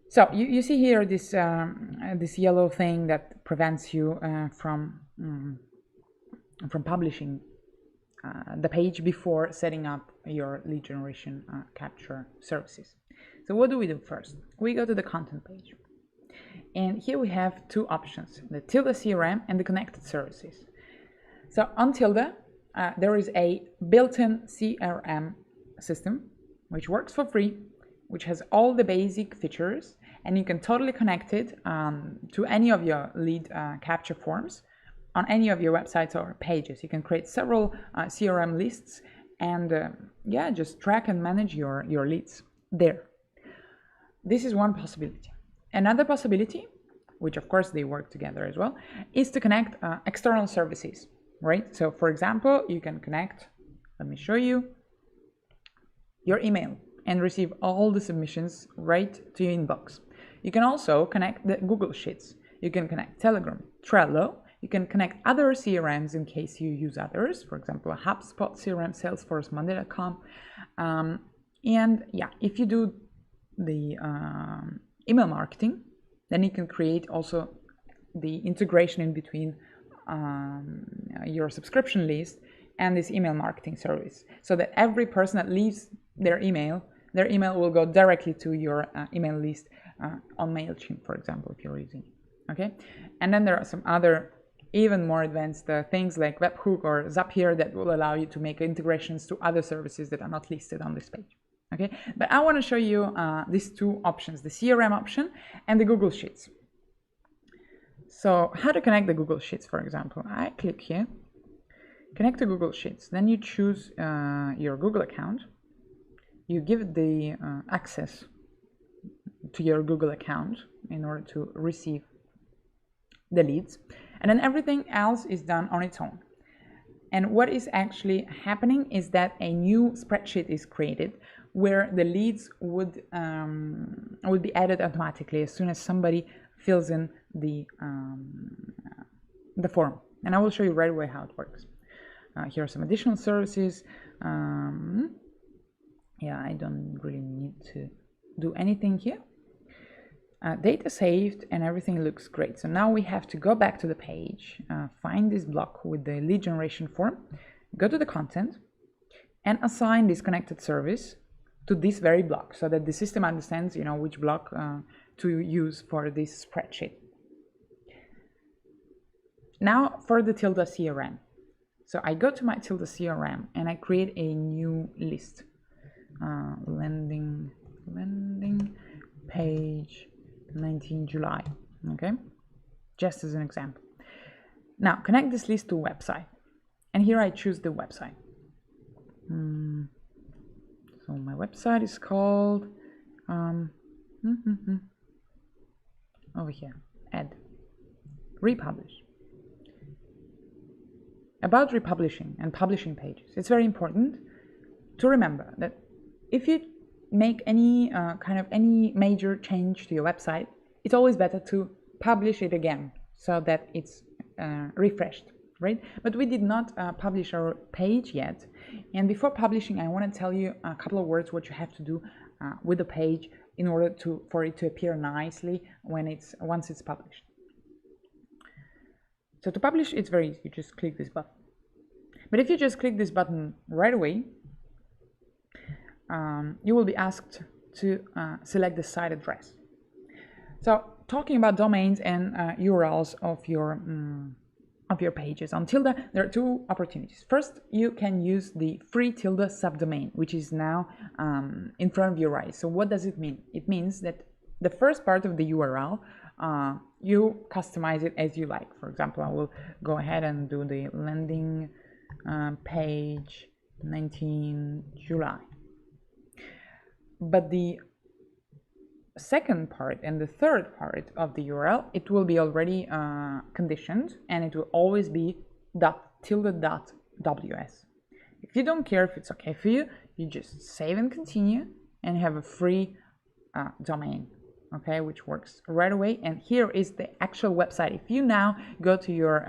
So you see here this this yellow thing that prevents you from publishing the page before setting up your lead generation capture services. So what do we do first? We go to the content page, and here we have two options: the Tilda CRM and the connected services. So on Tilda, there is a built-in CRM system which works for free, which has all the basic features, and you can totally connect it to any of your lead capture forms on any of your websites or pages. You can create several CRM lists and just track and manage your leads there. This is one possibility. Another possibility, which of course they work together as well, is to connect external services. Right? So for example, you can connect, let me show you, your email and receive all the submissions right to your inbox. You can also connect the Google Sheets. You can connect Telegram, Trello. You can connect other CRMs in case you use others, for example, HubSpot CRM, Salesforce, Monday.com. And if you do the email marketing, then you can create also the integration in between your subscription list and this email marketing service, so that every person that leaves their email will go directly to your email list on MailChimp, for example, if you're using it. Okay, and then there are some other even more advanced things like Webhook or Zapier that will allow you to make integrations to other services that are not listed on this page. Okay, but I want to show you these two options: the CRM option and the Google Sheets. So how to connect the Google Sheets, for example. I click here, connect to Google Sheets. Then you choose your Google account. You give it the access to your Google account in order to receive the leads. And then everything else is done on its own. And what is actually happening is that a new spreadsheet is created where the leads would be added automatically as soon as somebody fills in the form. And I will show you right away how it works. Here are some additional services. I don't really need to do anything here. Data saved and everything looks great. So now we have to go back to the page, find this block with the lead generation form, go to the content, and assign this connected service to this very block so that the system understands, which block to use for this spreadsheet. Now for the Tilda CRM. So I go to my Tilda CRM and I create a new list. Landing page 19 July. Okay, just as an example. Now connect this list to website, and here I choose the website. So my website is called over here, add, republish. About republishing and publishing pages, it's very important to remember that if you make any any major change to your website, it's always better to publish it again so that it's refreshed. right? But we did not publish our page yet. And before publishing, I want to tell you a couple of words what you have to do with the page in order for it to appear nicely once it's published. So to publish, it's very easy. You just click this button. But if you just click this button right away, you will be asked to select the site address. So talking about domains and URLs of your pages on Tilda, there are two opportunities. First, you can use the free Tilda subdomain, which is now in front of your eyes. So what does it mean? It means that the first part of the URL, you customize it as you like. For example, I will go ahead and do the landing page 19 July. But the second part and the third part of the URL, it will be already conditioned, and it will always be .tilda.ws. If you don't care if it's okay for you, you just save and continue and have a free domain, okay, which works right away. And here is the actual website. If you now go to your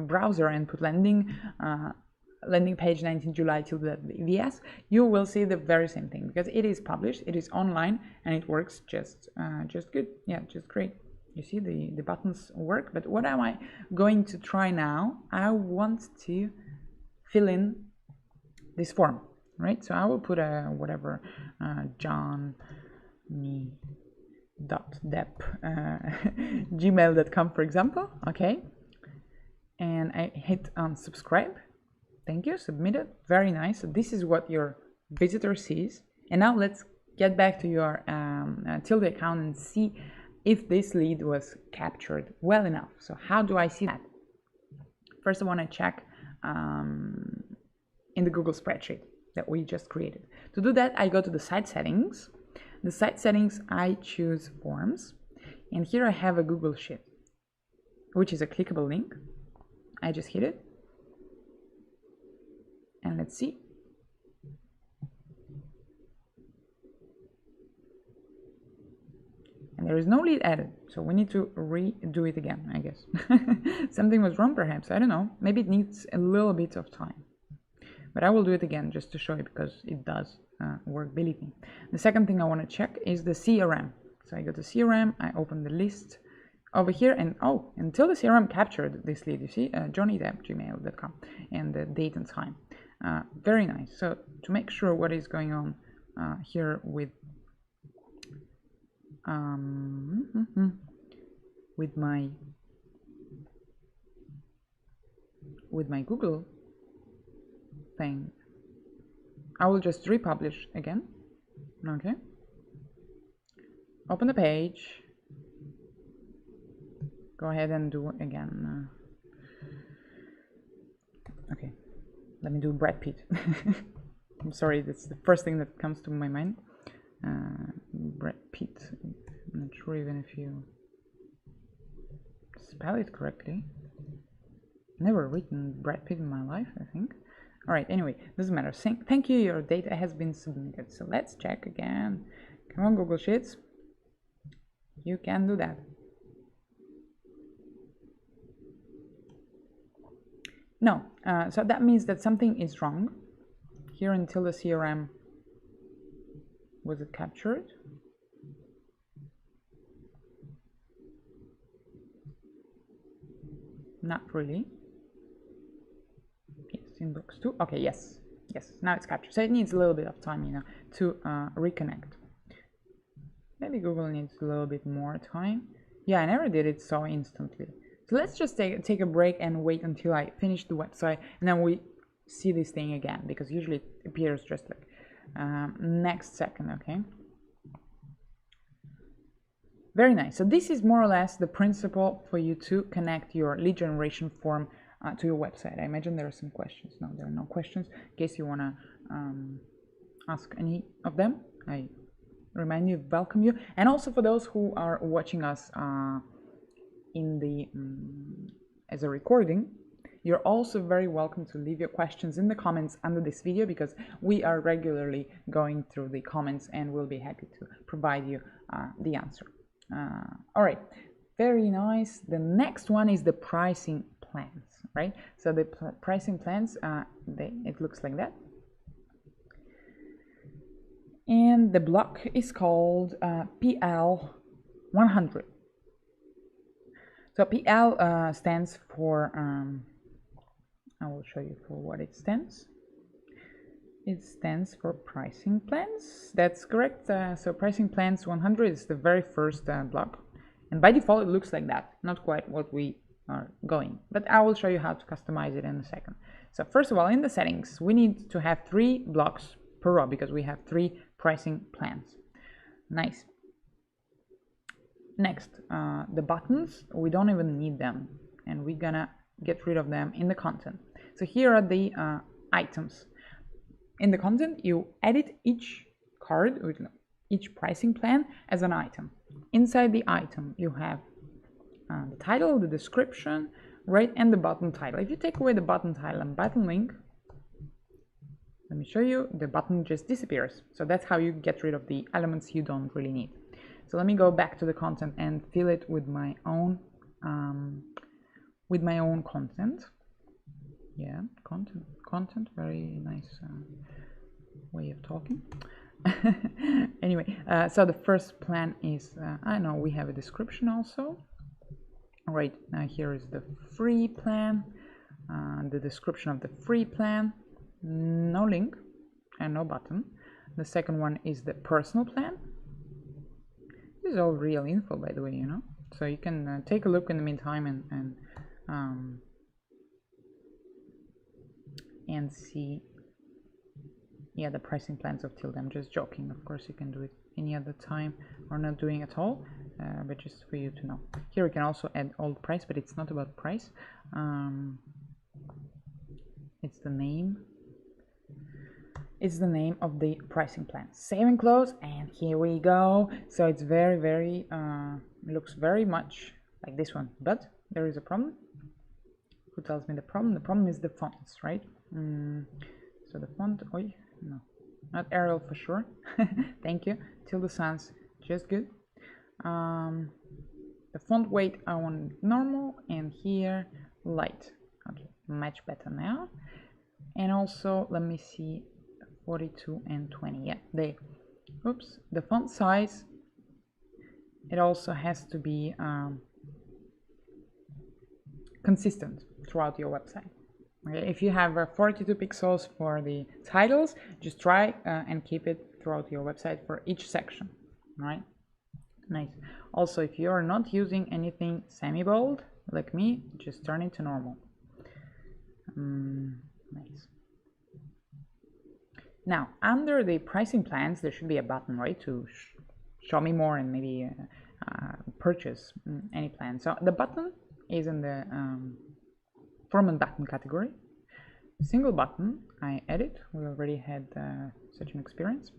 browser and put landing page 19 July tilde.vs, you will see the very same thing, because it is published, it is online, and it works just good. Yeah, just great. You see the buttons work. But what am I going to try now? I want to fill in this form, right? So I will put a whatever johnme.dep gmail.com, for example. Okay, and I hit on subscribe. Thank you. Submitted. Very nice. So this is what your visitor sees. And now let's get back to your Tilda account and see if this lead was captured well enough. So how do I see that? First, I want to check in the Google spreadsheet that we just created. To do that, I go to the site settings. The site settings, I choose forms. And here I have a Google Sheet, which is a clickable link. I just hit it. And let's see. And there is no lead added, so we need to redo it again, I guess. Something was wrong perhaps, I don't know. Maybe it needs a little bit of time. But I will do it again just to show you, because it does work, believe me. The second thing I want to check is the CRM. So I go to CRM, I open the list over here, and until the CRM captured this lead, you see, johnny@gmail.com, and the date and time. Very nice. So to make sure what is going on here with my Google thing, I will just republish again. Okay. Open the page. Go ahead and do it again. Okay. Let me do Brad Pitt. I'm sorry, that's the first thing that comes to my mind. Brad Pitt. I'm not sure even if you spell it correctly. Never written Brad Pitt in my life, I think. Alright, anyway, doesn't matter. Thank you, your data has been submitted. So let's check again. Come on, Google Sheets. You can do that. No, so that means that something is wrong. Here until the CRM, was it captured? Not really. Yes, inbox 2. Okay, yes, now it's captured. So it needs a little bit of time, you know, to reconnect. Maybe Google needs a little bit more time. Yeah, I never did it so instantly. So let's just take a break and wait until I finish the website, and then we see this thing again, because usually it appears just like next second. Okay, very nice. So this is more or less the principle for you to connect your lead generation form to your website. I imagine there are some questions. No, there are no questions. In case you want to ask any of them, I remind you, welcome you. And also for those who are watching us in the as a recording, you're also very welcome to leave your questions in the comments under this video, because we are regularly going through the comments and we'll be happy to provide you the answer. All right, very nice. The next one is the pricing plans, right? So the pricing plans, it looks like that. And the block is called PL 100. So PL stands for, I will show you for what it stands. It stands for pricing plans. That's correct. So pricing plans 100 is the very first block. And by default, it looks like that. Not quite what we are going. But I will show you how to customize it in a second. So first of all, in the settings, we need to have 3 blocks per row because we have 3 pricing plans. Nice. Next, the buttons, we don't even need them. And we're gonna get rid of them in the content. So here are the items. In the content, you edit each card, each pricing plan as an item. Inside the item, you have the title, the description, right, and the button title. If you take away the button title and button link, let me show you, the button just disappears. So that's how you get rid of the elements you don't really need. So let me go back to the content and fill it with my own content. Yeah, content, very nice way of talking. Anyway, so the first plan is, I know we have a description also. Right, now here is the free plan, the description of the free plan, no link and no button. The second one is the personal plan. This is all real info, by the way, you know, so you can take a look in the meantime and see, yeah, the pricing plans of Tilda. I'm just joking, of course you can do it any other time or not doing at all, but just for you to know. Here we can also add old price, but it's not about price. It's the name of the pricing plan. Save and close, and here we go. So it's very looks very much like this one, but there is a problem. Who tells me the problem? The problem is the fonts, right? So the font, no, not Arial for sure. Thank you. Tilda sounds just good. The font weight I want normal, and here light. Okay, much better now. And also let me see, 42 and 20. Yeah, the font size, it also has to be consistent throughout your website. Okay, if you have 42 pixels for the titles, just try and keep it throughout your website for each section. Right? Nice. Also, if you are not using anything semi-bold like me, just turn it to normal. Nice. Now, under the pricing plans, there should be a button, right, to show me more and maybe purchase any plan. So the button is in the format button category. Single button, I edit. We already had such an experience.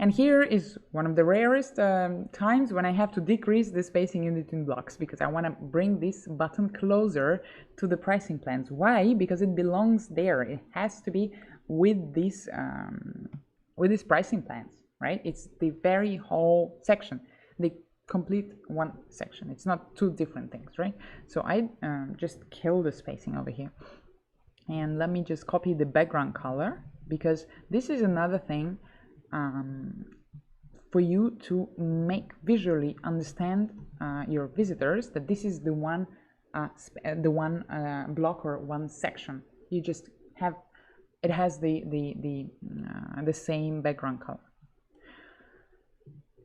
And here is one of the rarest times when I have to decrease the spacing in between blocks, because I want to bring this button closer to the pricing plans. Why? Because it belongs there. It has to be with these pricing plans, right? It's the very whole section, the complete one section. It's not two different things, right? So I just kill the spacing over here. And let me just copy the background color, because this is another thing for you to make visually understand your visitors that this is the one block or one section. You just have, it has the same background color.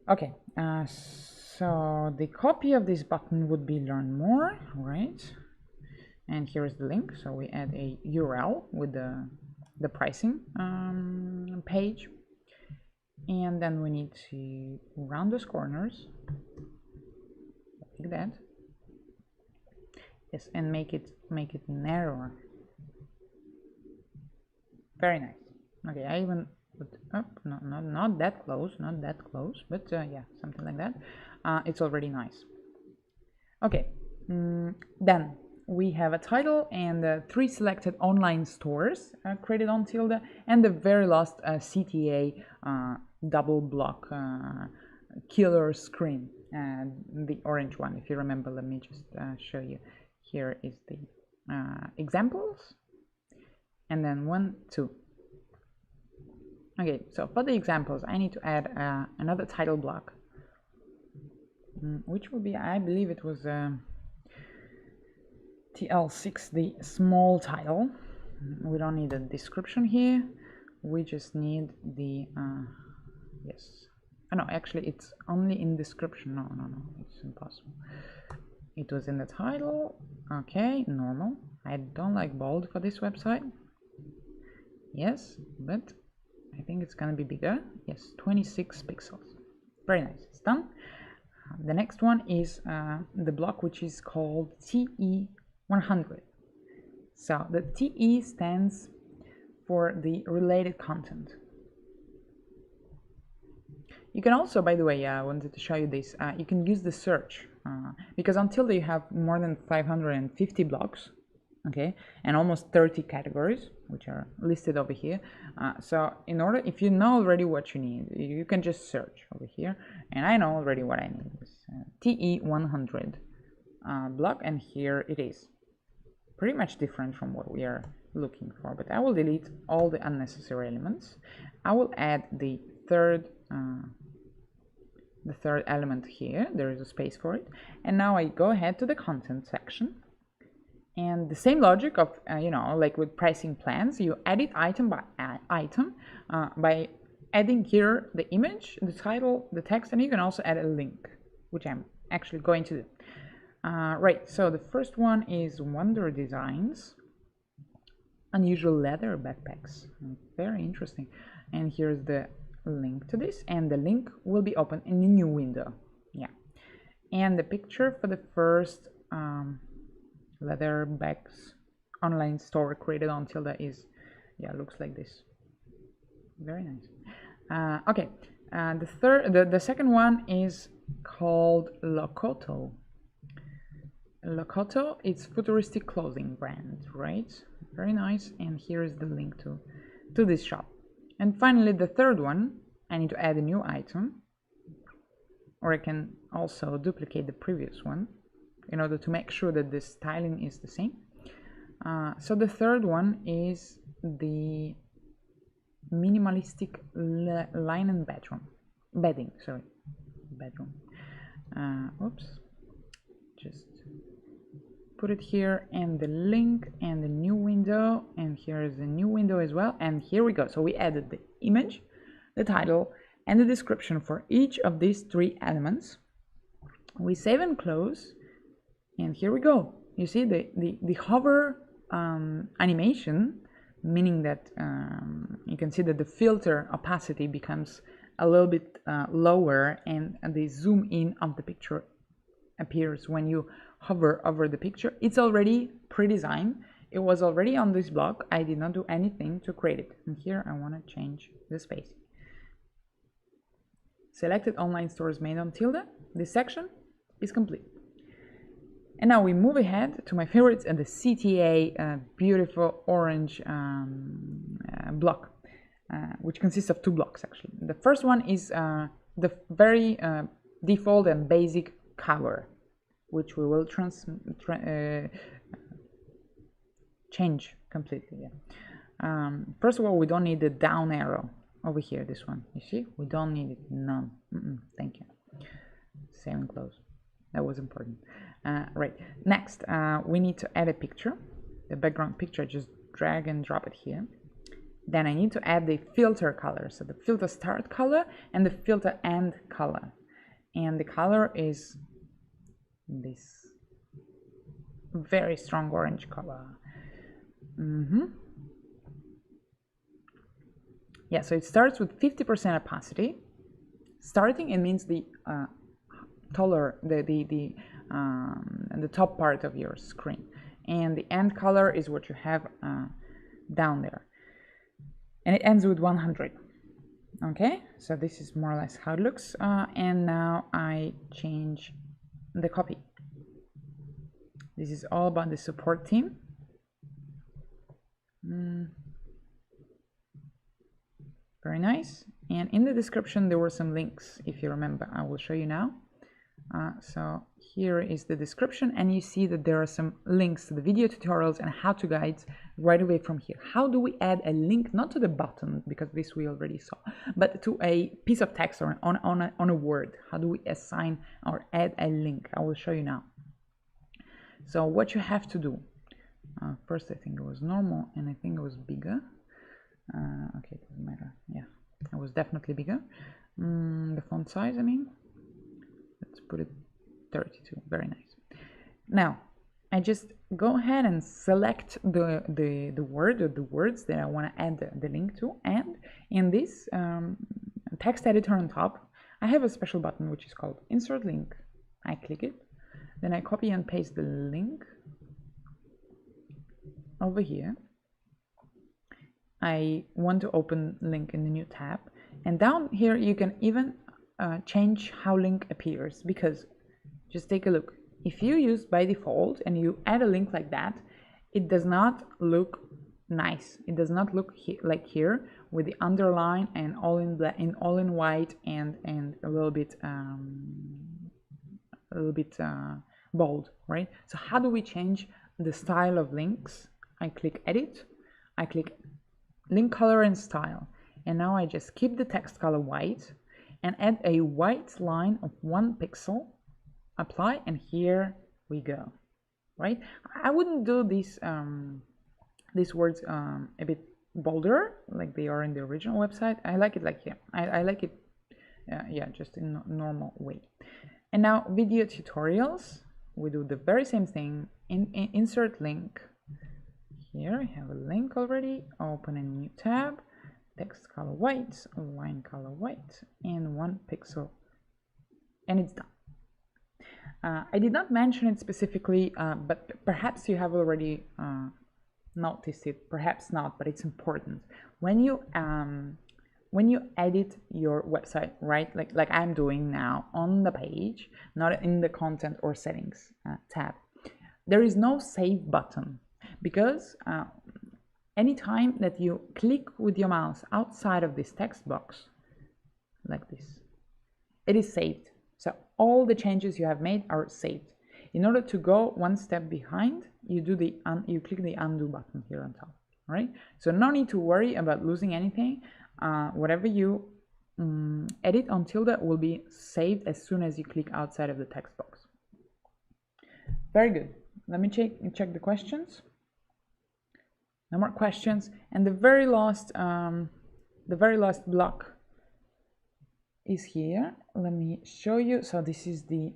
Okay, so the copy of this button would be learn more, right? And here is the link. So we add a URL with the pricing page, and then we need to round those corners like that. Yes, and make it narrower. Very nice. Okay, I even put up, not that close, but yeah, something like that. It's already nice. Okay, then we have a title and 3 selected online stores created on Tilda, and the very last CTA double block killer screen, the orange one. If you remember, let me just show you. Here is the examples, and then 1, 2. Okay, so for the examples, I need to add another title block, which will be, I believe it was TL6, the small title. We don't need a description here. We just need the yes. Oh, no, actually, it's only in description. No, it's impossible. It was in the title. Okay, normal. I don't like bold for this website. Yes, but I think it's gonna be bigger. Yes, 26 pixels. Very nice. It's done. The next one is the block which is called TE100. So the TE stands for the related content. You can also, by the way, I wanted to show you this, you can use the search, because until you have more than 550 blocks, okay, and almost 30 categories, which are listed over here. So in order, if you know already what you need, you can just search over here, and I know already what I need. It's TE100 block, and here it is. Pretty much different from what we are looking for, but I will delete all the unnecessary elements. I will add the third element here. There is a space for it, and now I go ahead to the content section, and the same logic of you know, like with pricing plans, you edit item by item by adding here the image, the title, the text, and you can also add a link, which I'm actually going to do. Right, so the first one is Wonder Designs, unusual leather backpacks. Very interesting. And here's the link to this, and the link will be open in a new window. Yeah, and the picture for the first leather bags online store created on Tilda is, yeah, looks like this. Very nice. Okay, the second one is called Lokoto. Lokoto, it's futuristic clothing brand, right? Very nice. And here is the link to this shop. And finally, the third one, I need to add a new item, or I can also duplicate the previous one in order to make sure that the styling is the same. So the third one is the minimalistic linen bedding. Sorry, bedroom. Oops, just put it here, and the link and the new window, and here is the new window as well, and here we go. So we added the image, the title, and the description for each of these three elements. We save and close, and here we go. You see the hover animation, meaning that you can see that the filter opacity becomes a little bit lower, and the zoom in of the picture appears when you hover over the picture. It's already pre-designed. It was already on this block. I did not do anything to create it. And here I want to change the spacing. Selected online stores made on Tilda. This section is complete. And now we move ahead to my favorites and the CTA beautiful orange block, which consists of two blocks actually. The first one is the very default and basic color, which we will change completely. Yeah. First of all, we don't need the down arrow over here. This one, you see, we don't need it. None. Thank you. Save and close. That was important. Right. Next, we need to add a picture. The background picture. Just drag and drop it here. Then I need to add the filter color. So the filter start color and the filter end color. And the color is this very strong orange color. Yeah, so it starts with 50% opacity. Starting, it means the taller, the top part of your screen, and the end color is what you have down there, and it ends with 100. Okay, so this is more or less how it looks, and now I change the copy. This is all about the support team. Very nice. And in the description there were some links, if you remember. I will show you now. So here is the description, and you see that there are some links to the video tutorials and how-to guides right away from here. How do we add a link, not to the button, because this we already saw, but to a piece of text or on a word? How do we assign or add a link? I will show you now. So what you have to do, first I think it was normal, and I think it was bigger. Okay, it doesn't matter. Yeah, it was definitely bigger. The font size, I mean. Let's put it 32. Very nice. Now, I just go ahead and select the word or the words that I want to add the link to, and in this text editor on top, I have a special button which is called Insert Link. I click it, then I copy and paste the link over here. I want to open link in the new tab, and down here you can even change how link appears, because just take a look. If you use by default and you add a link like that, it does not look nice. It does not look like here with the underline and all in black, all in white, and a little bit bold, right? So how do we change the style of links? I click edit, I click link color and style, and now I just keep the text color white and add a white line of 1 pixel, apply, and here we go, right? I wouldn't do these words a bit bolder like they are in the original website. I like it like here. I like it, yeah, just in a normal way. And now video tutorials, we do the very same thing. Insert link. Here I have a link already. Open a new tab. Text color white, line color white, and 1 pixel, and it's done. I did not mention it specifically, but perhaps you have already noticed it, perhaps not, but it's important. When you edit your website, right, like I'm doing now on the page, not in the content or settings tab, there is no save button, because anytime that you click with your mouse outside of this text box, like this, it is saved. So all the changes you have made are saved. In order to go one step behind, you do you click the undo button here on top, right? So no need to worry about losing anything. Whatever you edit on Tilda will be saved as soon as you click outside of the text box. Very good. Let me check the questions. No more questions, and the very last block is here. Let me show you. So this is the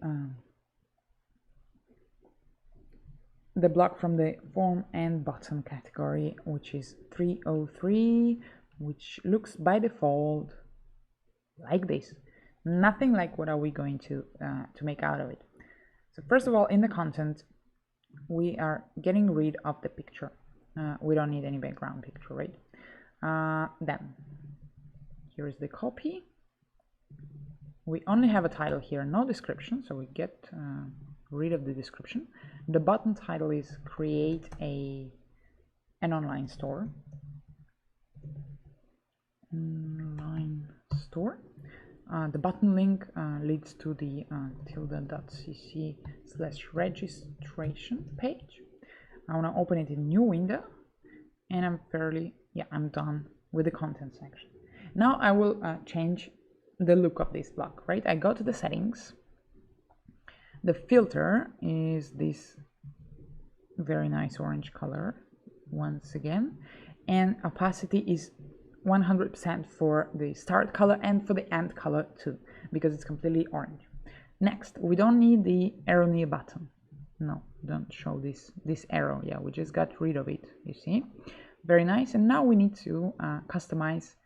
block from the form and button category, which is 303, which looks by default like this. Nothing like what are we going to make out of it. So first of all, in the content, we are getting rid of the picture. We don't need any background picture, right? Then here is the copy. We only have a title here, no description, so we get rid of the description. The button title is create an online store. Online store. The button link leads to the tilda.cc/registration page. I want to open it in a new window, and I'm done with the content section. Now I will change the look of this block, right? I go to the settings. The filter is this very nice orange color once again, and opacity is 100% for the start color and for the end color too, because it's completely orange. Next, we don't need the arrow near button. No, don't show this arrow. Yeah, we just got rid of it, you see. Very nice. And now we need to customize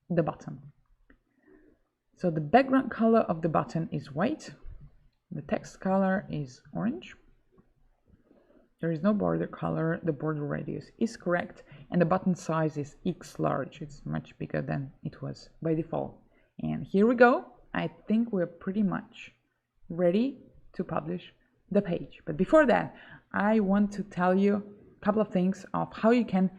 the button. So the background color of the button is white. The text color is orange. There is no border color. The border radius is correct. And the button size is X large. It's much bigger than it was by default. And here we go. I think we're pretty much ready to publish the page. But before that, I want to tell you a couple of things of how you can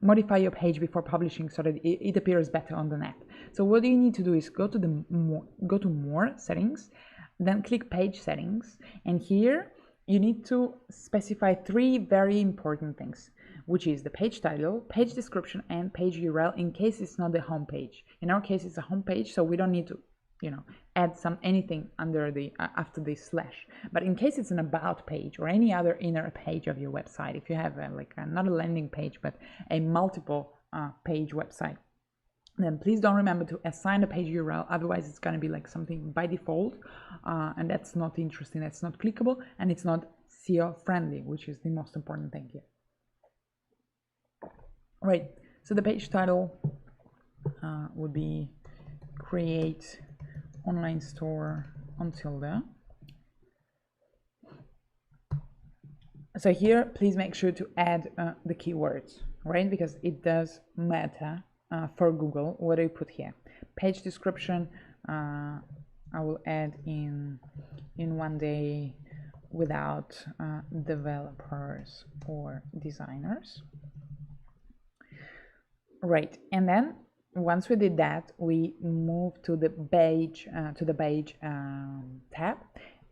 modify your page before publishing so that it appears better on the net. So what you need to do is go to more settings, Then click page settings, and here you need to specify 3 very important things, which is the page title, page description, and page URL in case it's not the home page. In our case, it's a home page, so we don't need to, add anything under the after the slash. But in case it's an about page or any other inner page of your website, if you have not a landing page but a multiple page website, then please don't remember to assign a page URL. Otherwise, it's going to be like something by default, and that's not interesting. That's not clickable, and it's not SEO friendly, which is the most important thing here. Right. So the page title would be "Create Online Store on Tilda." So here, please make sure to add the keywords, right? Because it does matter. For Google, what do you put here? Page description, I will add in 1 day without developers or designers. Right, and then once we did that, we move to the page tab,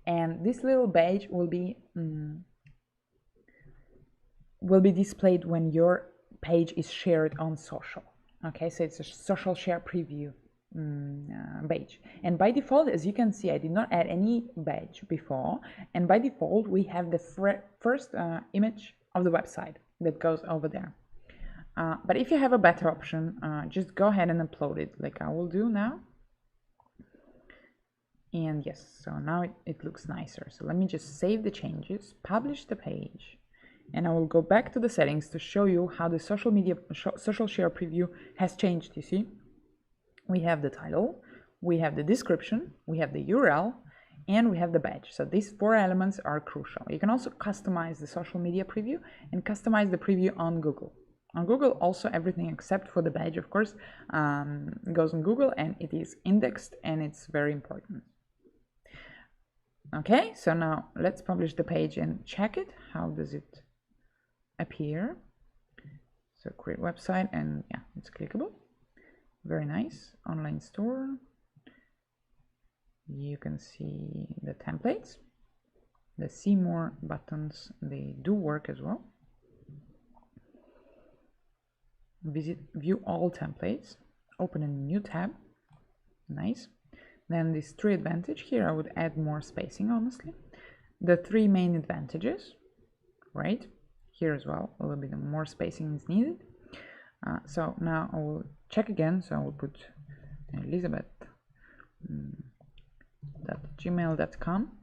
and this little page will be displayed when your page is shared on social. Okay, so it's a social share preview page, and by default, as you can see, I did not add any badge before, and by default we have the first image of the website that goes over there. But if you have a better option, just go ahead and upload it like I will do now. And yes, so now it looks nicer. So let me just save the changes, publish the page, and I will go back to the settings to show you how the social share preview has changed. You see, we have the title, we have the description, we have the URL, and we have the badge. So these 4 elements are crucial. You can also customize the social media preview and customize the preview on Google. On Google, also everything except for the badge, of course, goes on Google, and it is indexed, and it's very important. Okay, so now let's publish the page and check it. How does it appear? So create website, and yeah, it's clickable. Very nice. Online store. You can see the templates. The see more buttons, they do work as well. View all templates. Open a new tab. Nice. Then this 3 advantage. Here I would add more spacing, honestly. The 3 main advantages, right? Here as well, a little bit more spacing is needed. So now I will check again. So I will put elizabeth.gmail.com.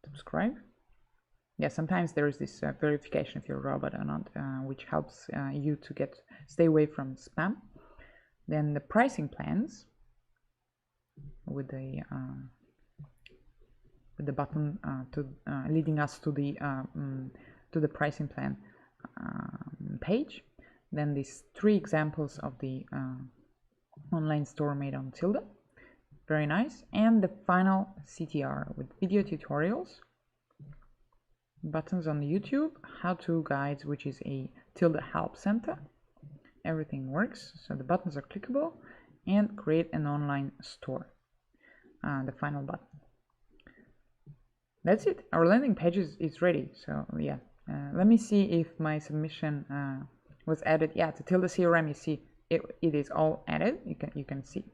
Subscribe. Yeah, sometimes there is this verification if you're a robot or not, which helps you to stay away from spam. Then the pricing plans with the button leading us to the pricing plan page. Then these 3 examples of the online store made on Tilda. Very nice. And the final CTR with video tutorials, buttons on YouTube, how-to guides, which is a Tilda help center. Everything works, so the buttons are clickable, and create an online store, the final button. That's it. Our landing page is ready. So yeah, let me see if my submission was added. Yeah, to Tilda CRM, you see it is all added. You can see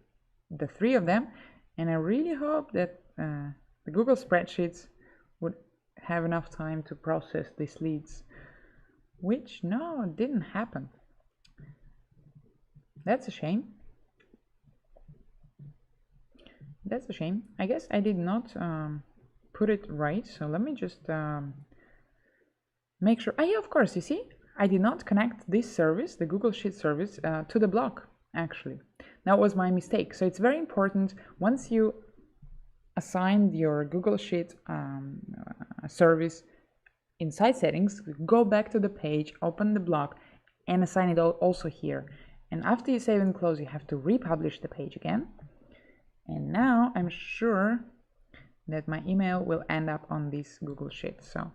the 3 of them, and I really hope that the Google spreadsheets would have enough time to process these leads, which no, didn't happen. That's a shame. That's a shame. I guess I did not put it right, so let me just make sure. Yeah, of course, you see, I did not connect this service, the Google Sheet service, to the blog, actually. That was my mistake. So it's very important, once you assigned your Google Sheet service inside settings, go back to the page, open the blog, and assign it also here. And after you save and close, you have to republish the page again. And now I'm sure that my email will end up on this Google Sheet. So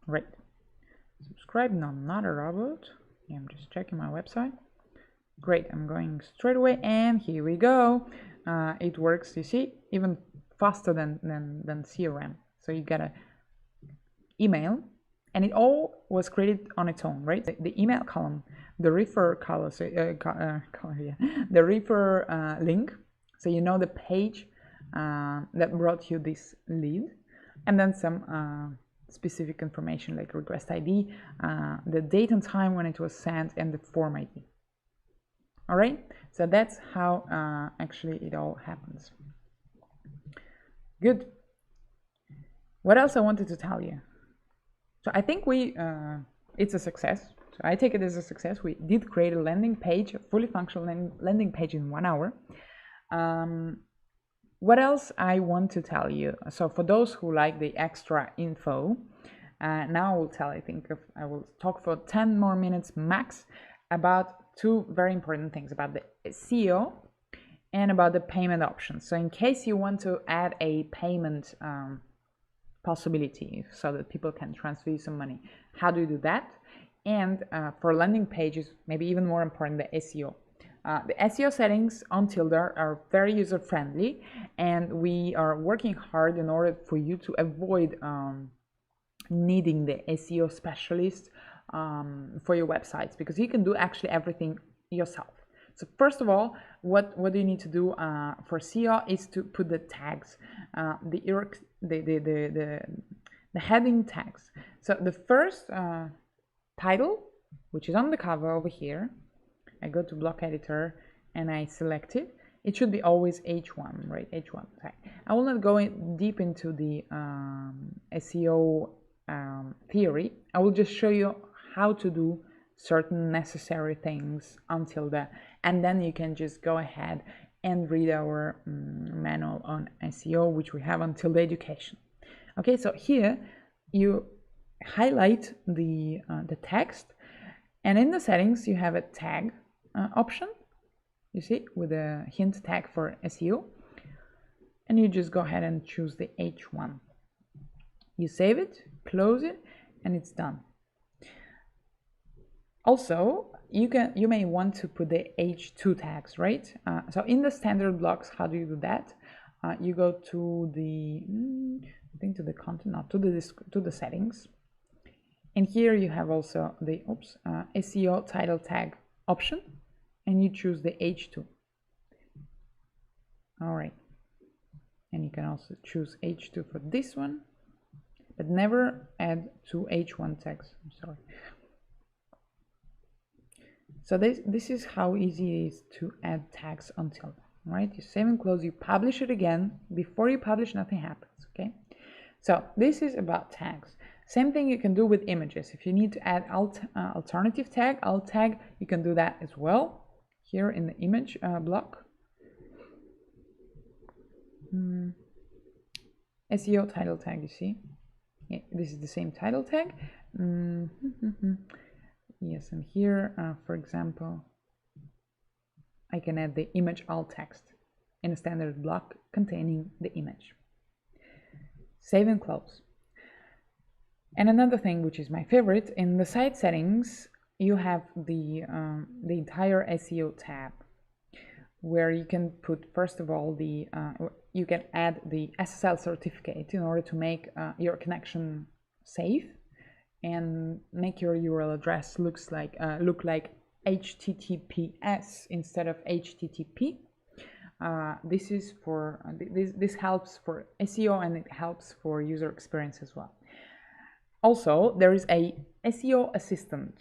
right, subscribe. No, not a robot. Yeah, I'm just checking my website. Great, I'm going straight away, and here we go. It works, you see, even faster than CRM. So you get a email, and it all was created on its own, right? The email column, the refer column, the refer link, so you know the page that brought you this lead, and then some specific information like request ID, the date and time when it was sent, and the form ID. All right, so that's how actually it all happens. Good. What else I wanted to tell you? So I think it's a success. So I take it as a success. We did create a landing page, a fully functional landing page in 1 hour. What else I want to tell you? So for those who like the extra info, now I will talk for 10 more minutes max about two very important things, about the SEO and about the payment options. So in case you want to add a payment possibility so that people can transfer you some money, how do you do that? And for landing pages, maybe even more important, the SEO. The SEO settings on Tilda are very user-friendly, and we are working hard in order for you to avoid needing the SEO specialist for your websites, because you can do actually everything yourself. So first of all, what do you need to do for SEO is to put the tags, the heading tags. So the first title, which is on the cover over here, I go to block editor and I select it. It should be always H1, right? H1 tag. I will not go deep into the SEO theory. I will just show you how to do certain necessary things until that, and then you can just go ahead and read our manual on SEO, which we have until the education. Okay, so here you highlight the text, and in the settings you have a tag option, you see, with a hint tag for SEO, and you just go ahead and choose the H1. You save it, close it, and it's done. Also, you may want to put the H2 tags, right? So in the standard blocks, how do you do that? You go to the to the content, not to the settings, and here you have also the SEO title tag option, and you choose the H2. All right, and you can also choose H2 for this one, but never add two H1 tags. I'm sorry. So this is how easy it is to add tags on Tilda, right? You save and close, you publish it again. Before you publish, nothing happens, okay? So this is about tags. Same thing you can do with images. If you need to add alternative tag, alt tag, you can do that as well. Here in the image block. SEO title tag, you see? Yeah, this is the same title tag. Yes, and here, for example, I can add the image alt text in a standard block containing the image. Save and close. And another thing, which is my favorite, in the site settings, you have the entire SEO tab, where you can put, first of all, you can add the SSL certificate in order to make your connection safe, and make your URL address look like HTTPS instead of HTTP. This is for this helps for SEO, and it helps for user experience as well. Also, there is a SEO assistant.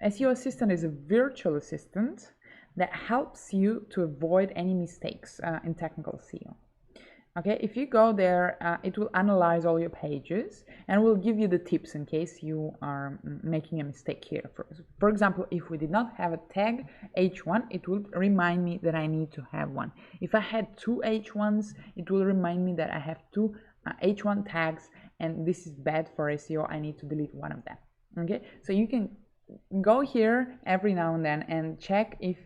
SEO assistant is a virtual assistant that helps you to avoid any mistakes in technical SEO. Okay, if you go there, it will analyze all your pages and will give you the tips in case you are making a mistake here. For example, if we did not have a tag H1, it will remind me that I need to have one. If I had two H1s, it will remind me that I have two H1 tags, and this is bad for SEO. I need to delete one of them. Okay, so you can go here every now and then and check if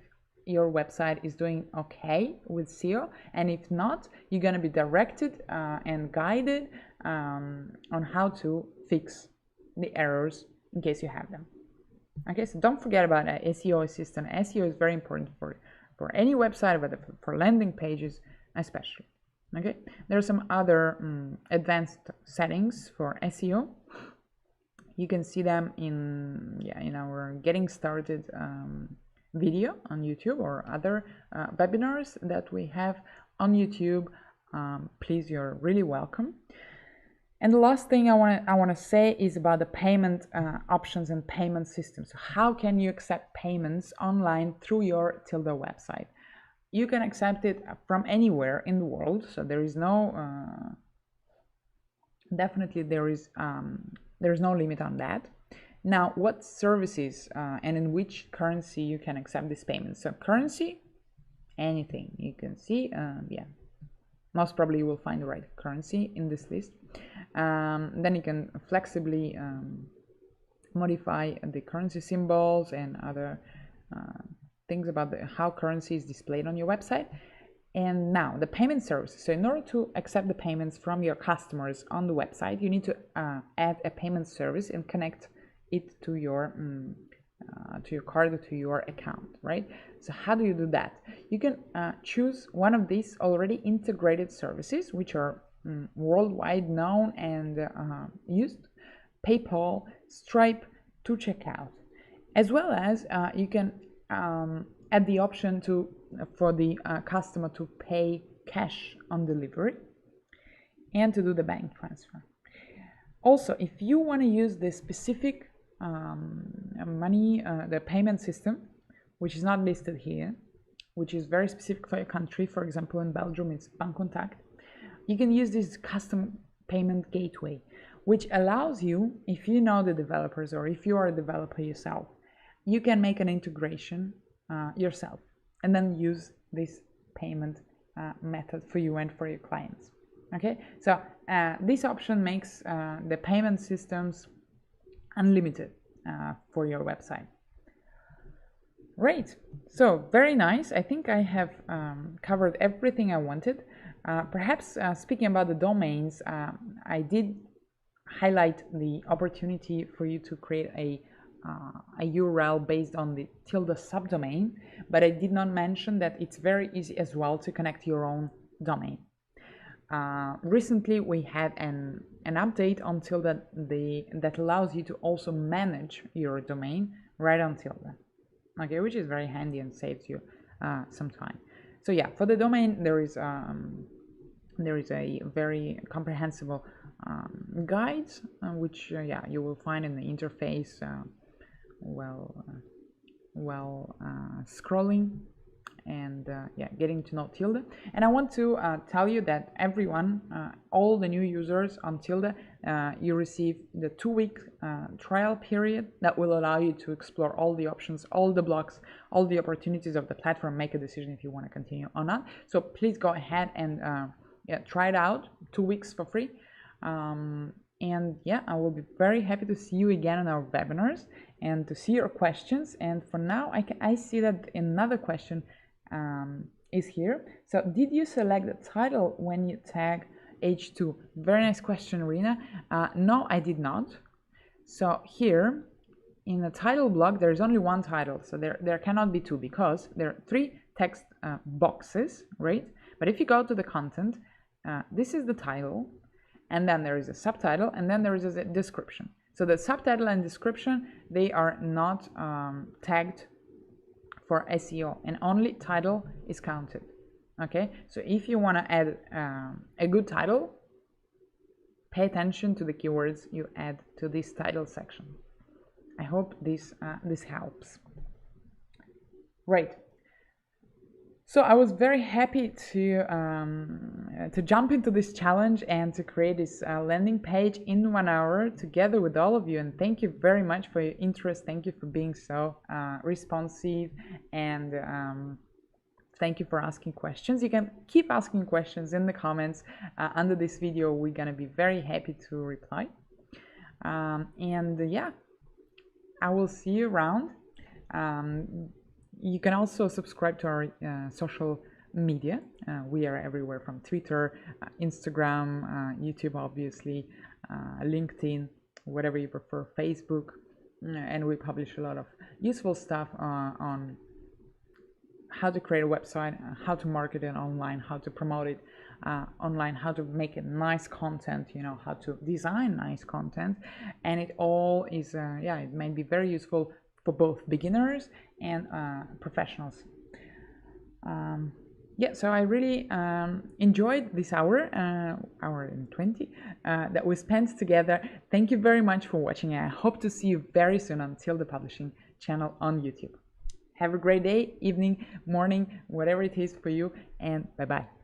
your website is doing okay with SEO, and if not, you're going to be directed and guided on how to fix the errors in case you have them. Okay, so don't forget about SEO assistant. SEO is very important for any website, but for landing pages especially. Okay, there are some other advanced settings for SEO. You can see them in our getting started video on YouTube, or other webinars that we have on YouTube. Please, you're really welcome. And the last thing I want to say is about the payment options and payment systems. So how can you accept payments online through your Tilda website? You can accept it from anywhere in the world. So there is no definitely there is no limit on that. Now, what services and in which currency you can accept this payment? So currency, anything you can see, most probably you will find the right currency in this list. Then you can flexibly modify the currency symbols and other things about how currency is displayed on your website. And now the payment services. So in order to accept the payments from your customers on the website, you need to add a payment service and connect it to your card or to your account, right? So how do you do that? You can choose one of these already integrated services, which are worldwide known and used: PayPal, Stripe, to check out, as well as you can add the option for the customer to pay cash on delivery and to do the bank transfer. Also, if you want to use the specific the payment system, which is not listed here, which is very specific for your country, for example, in Belgium it's Bancontact, you can use this custom payment gateway, which allows you, if you know the developers or if you are a developer yourself, you can make an integration yourself and then use this payment method for you and for your clients. Okay, so this option makes the payment systems unlimited for your website. Great, so very nice. I think I have covered everything I wanted. Perhaps speaking about the domains, I did highlight the opportunity for you to create a URL based on the Tilda subdomain, but I did not mention that it's very easy as well to connect your own domain. Recently we had an update on Tilda that allows you to also manage your domain right on Tilda, okay, which is very handy and saves you some time. So yeah, for the domain there is a very comprehensible guide, which you will find in the interface scrolling and getting to know Tilda. And I want to tell you that everyone, all the new users on Tilda, you receive the 2-week trial period that will allow you to explore all the options, all the blocks, all the opportunities of the platform, make a decision if you want to continue or not. So please go ahead and try it out, 2 weeks for free. And I will be very happy to see you again on our webinars and to see your questions. And for now, I see that another question is here. So did you select the title when you tag H2? Very nice question, Rina. No, I did not. So here in the title block, there is only one title. So there cannot be two, because there are 3 text boxes, right? But if you go to the content, this is the title, and then there is a subtitle, and then there is a description. So the subtitle and description, they are not tagged for SEO, and only title is counted. Okay, so if you want to add a good title, pay attention to the keywords you add to this title section. I hope this helps. Right. So I was very happy to jump into this challenge and to create this landing page in 1 hour together with all of you. And thank you very much for your interest. Thank you for being so responsive, and thank you for asking questions. You can keep asking questions in the comments under this video. We're gonna be very happy to reply. I will see you around. You can also subscribe to our social media. We are everywhere, from Twitter, Instagram, YouTube, obviously, LinkedIn, whatever you prefer, Facebook. and we publish a lot of useful stuff on how to create a website, how to market it online, how to promote it online, how to make it nice content, how to design nice content. And it all is it may be very useful for both beginners and professionals. So I really enjoyed this hour and 20 that we spent together. Thank you very much for watching. I hope to see you very soon on Tilda Publishing channel on YouTube. Have a great day, evening, morning, whatever it is for you, and bye-bye.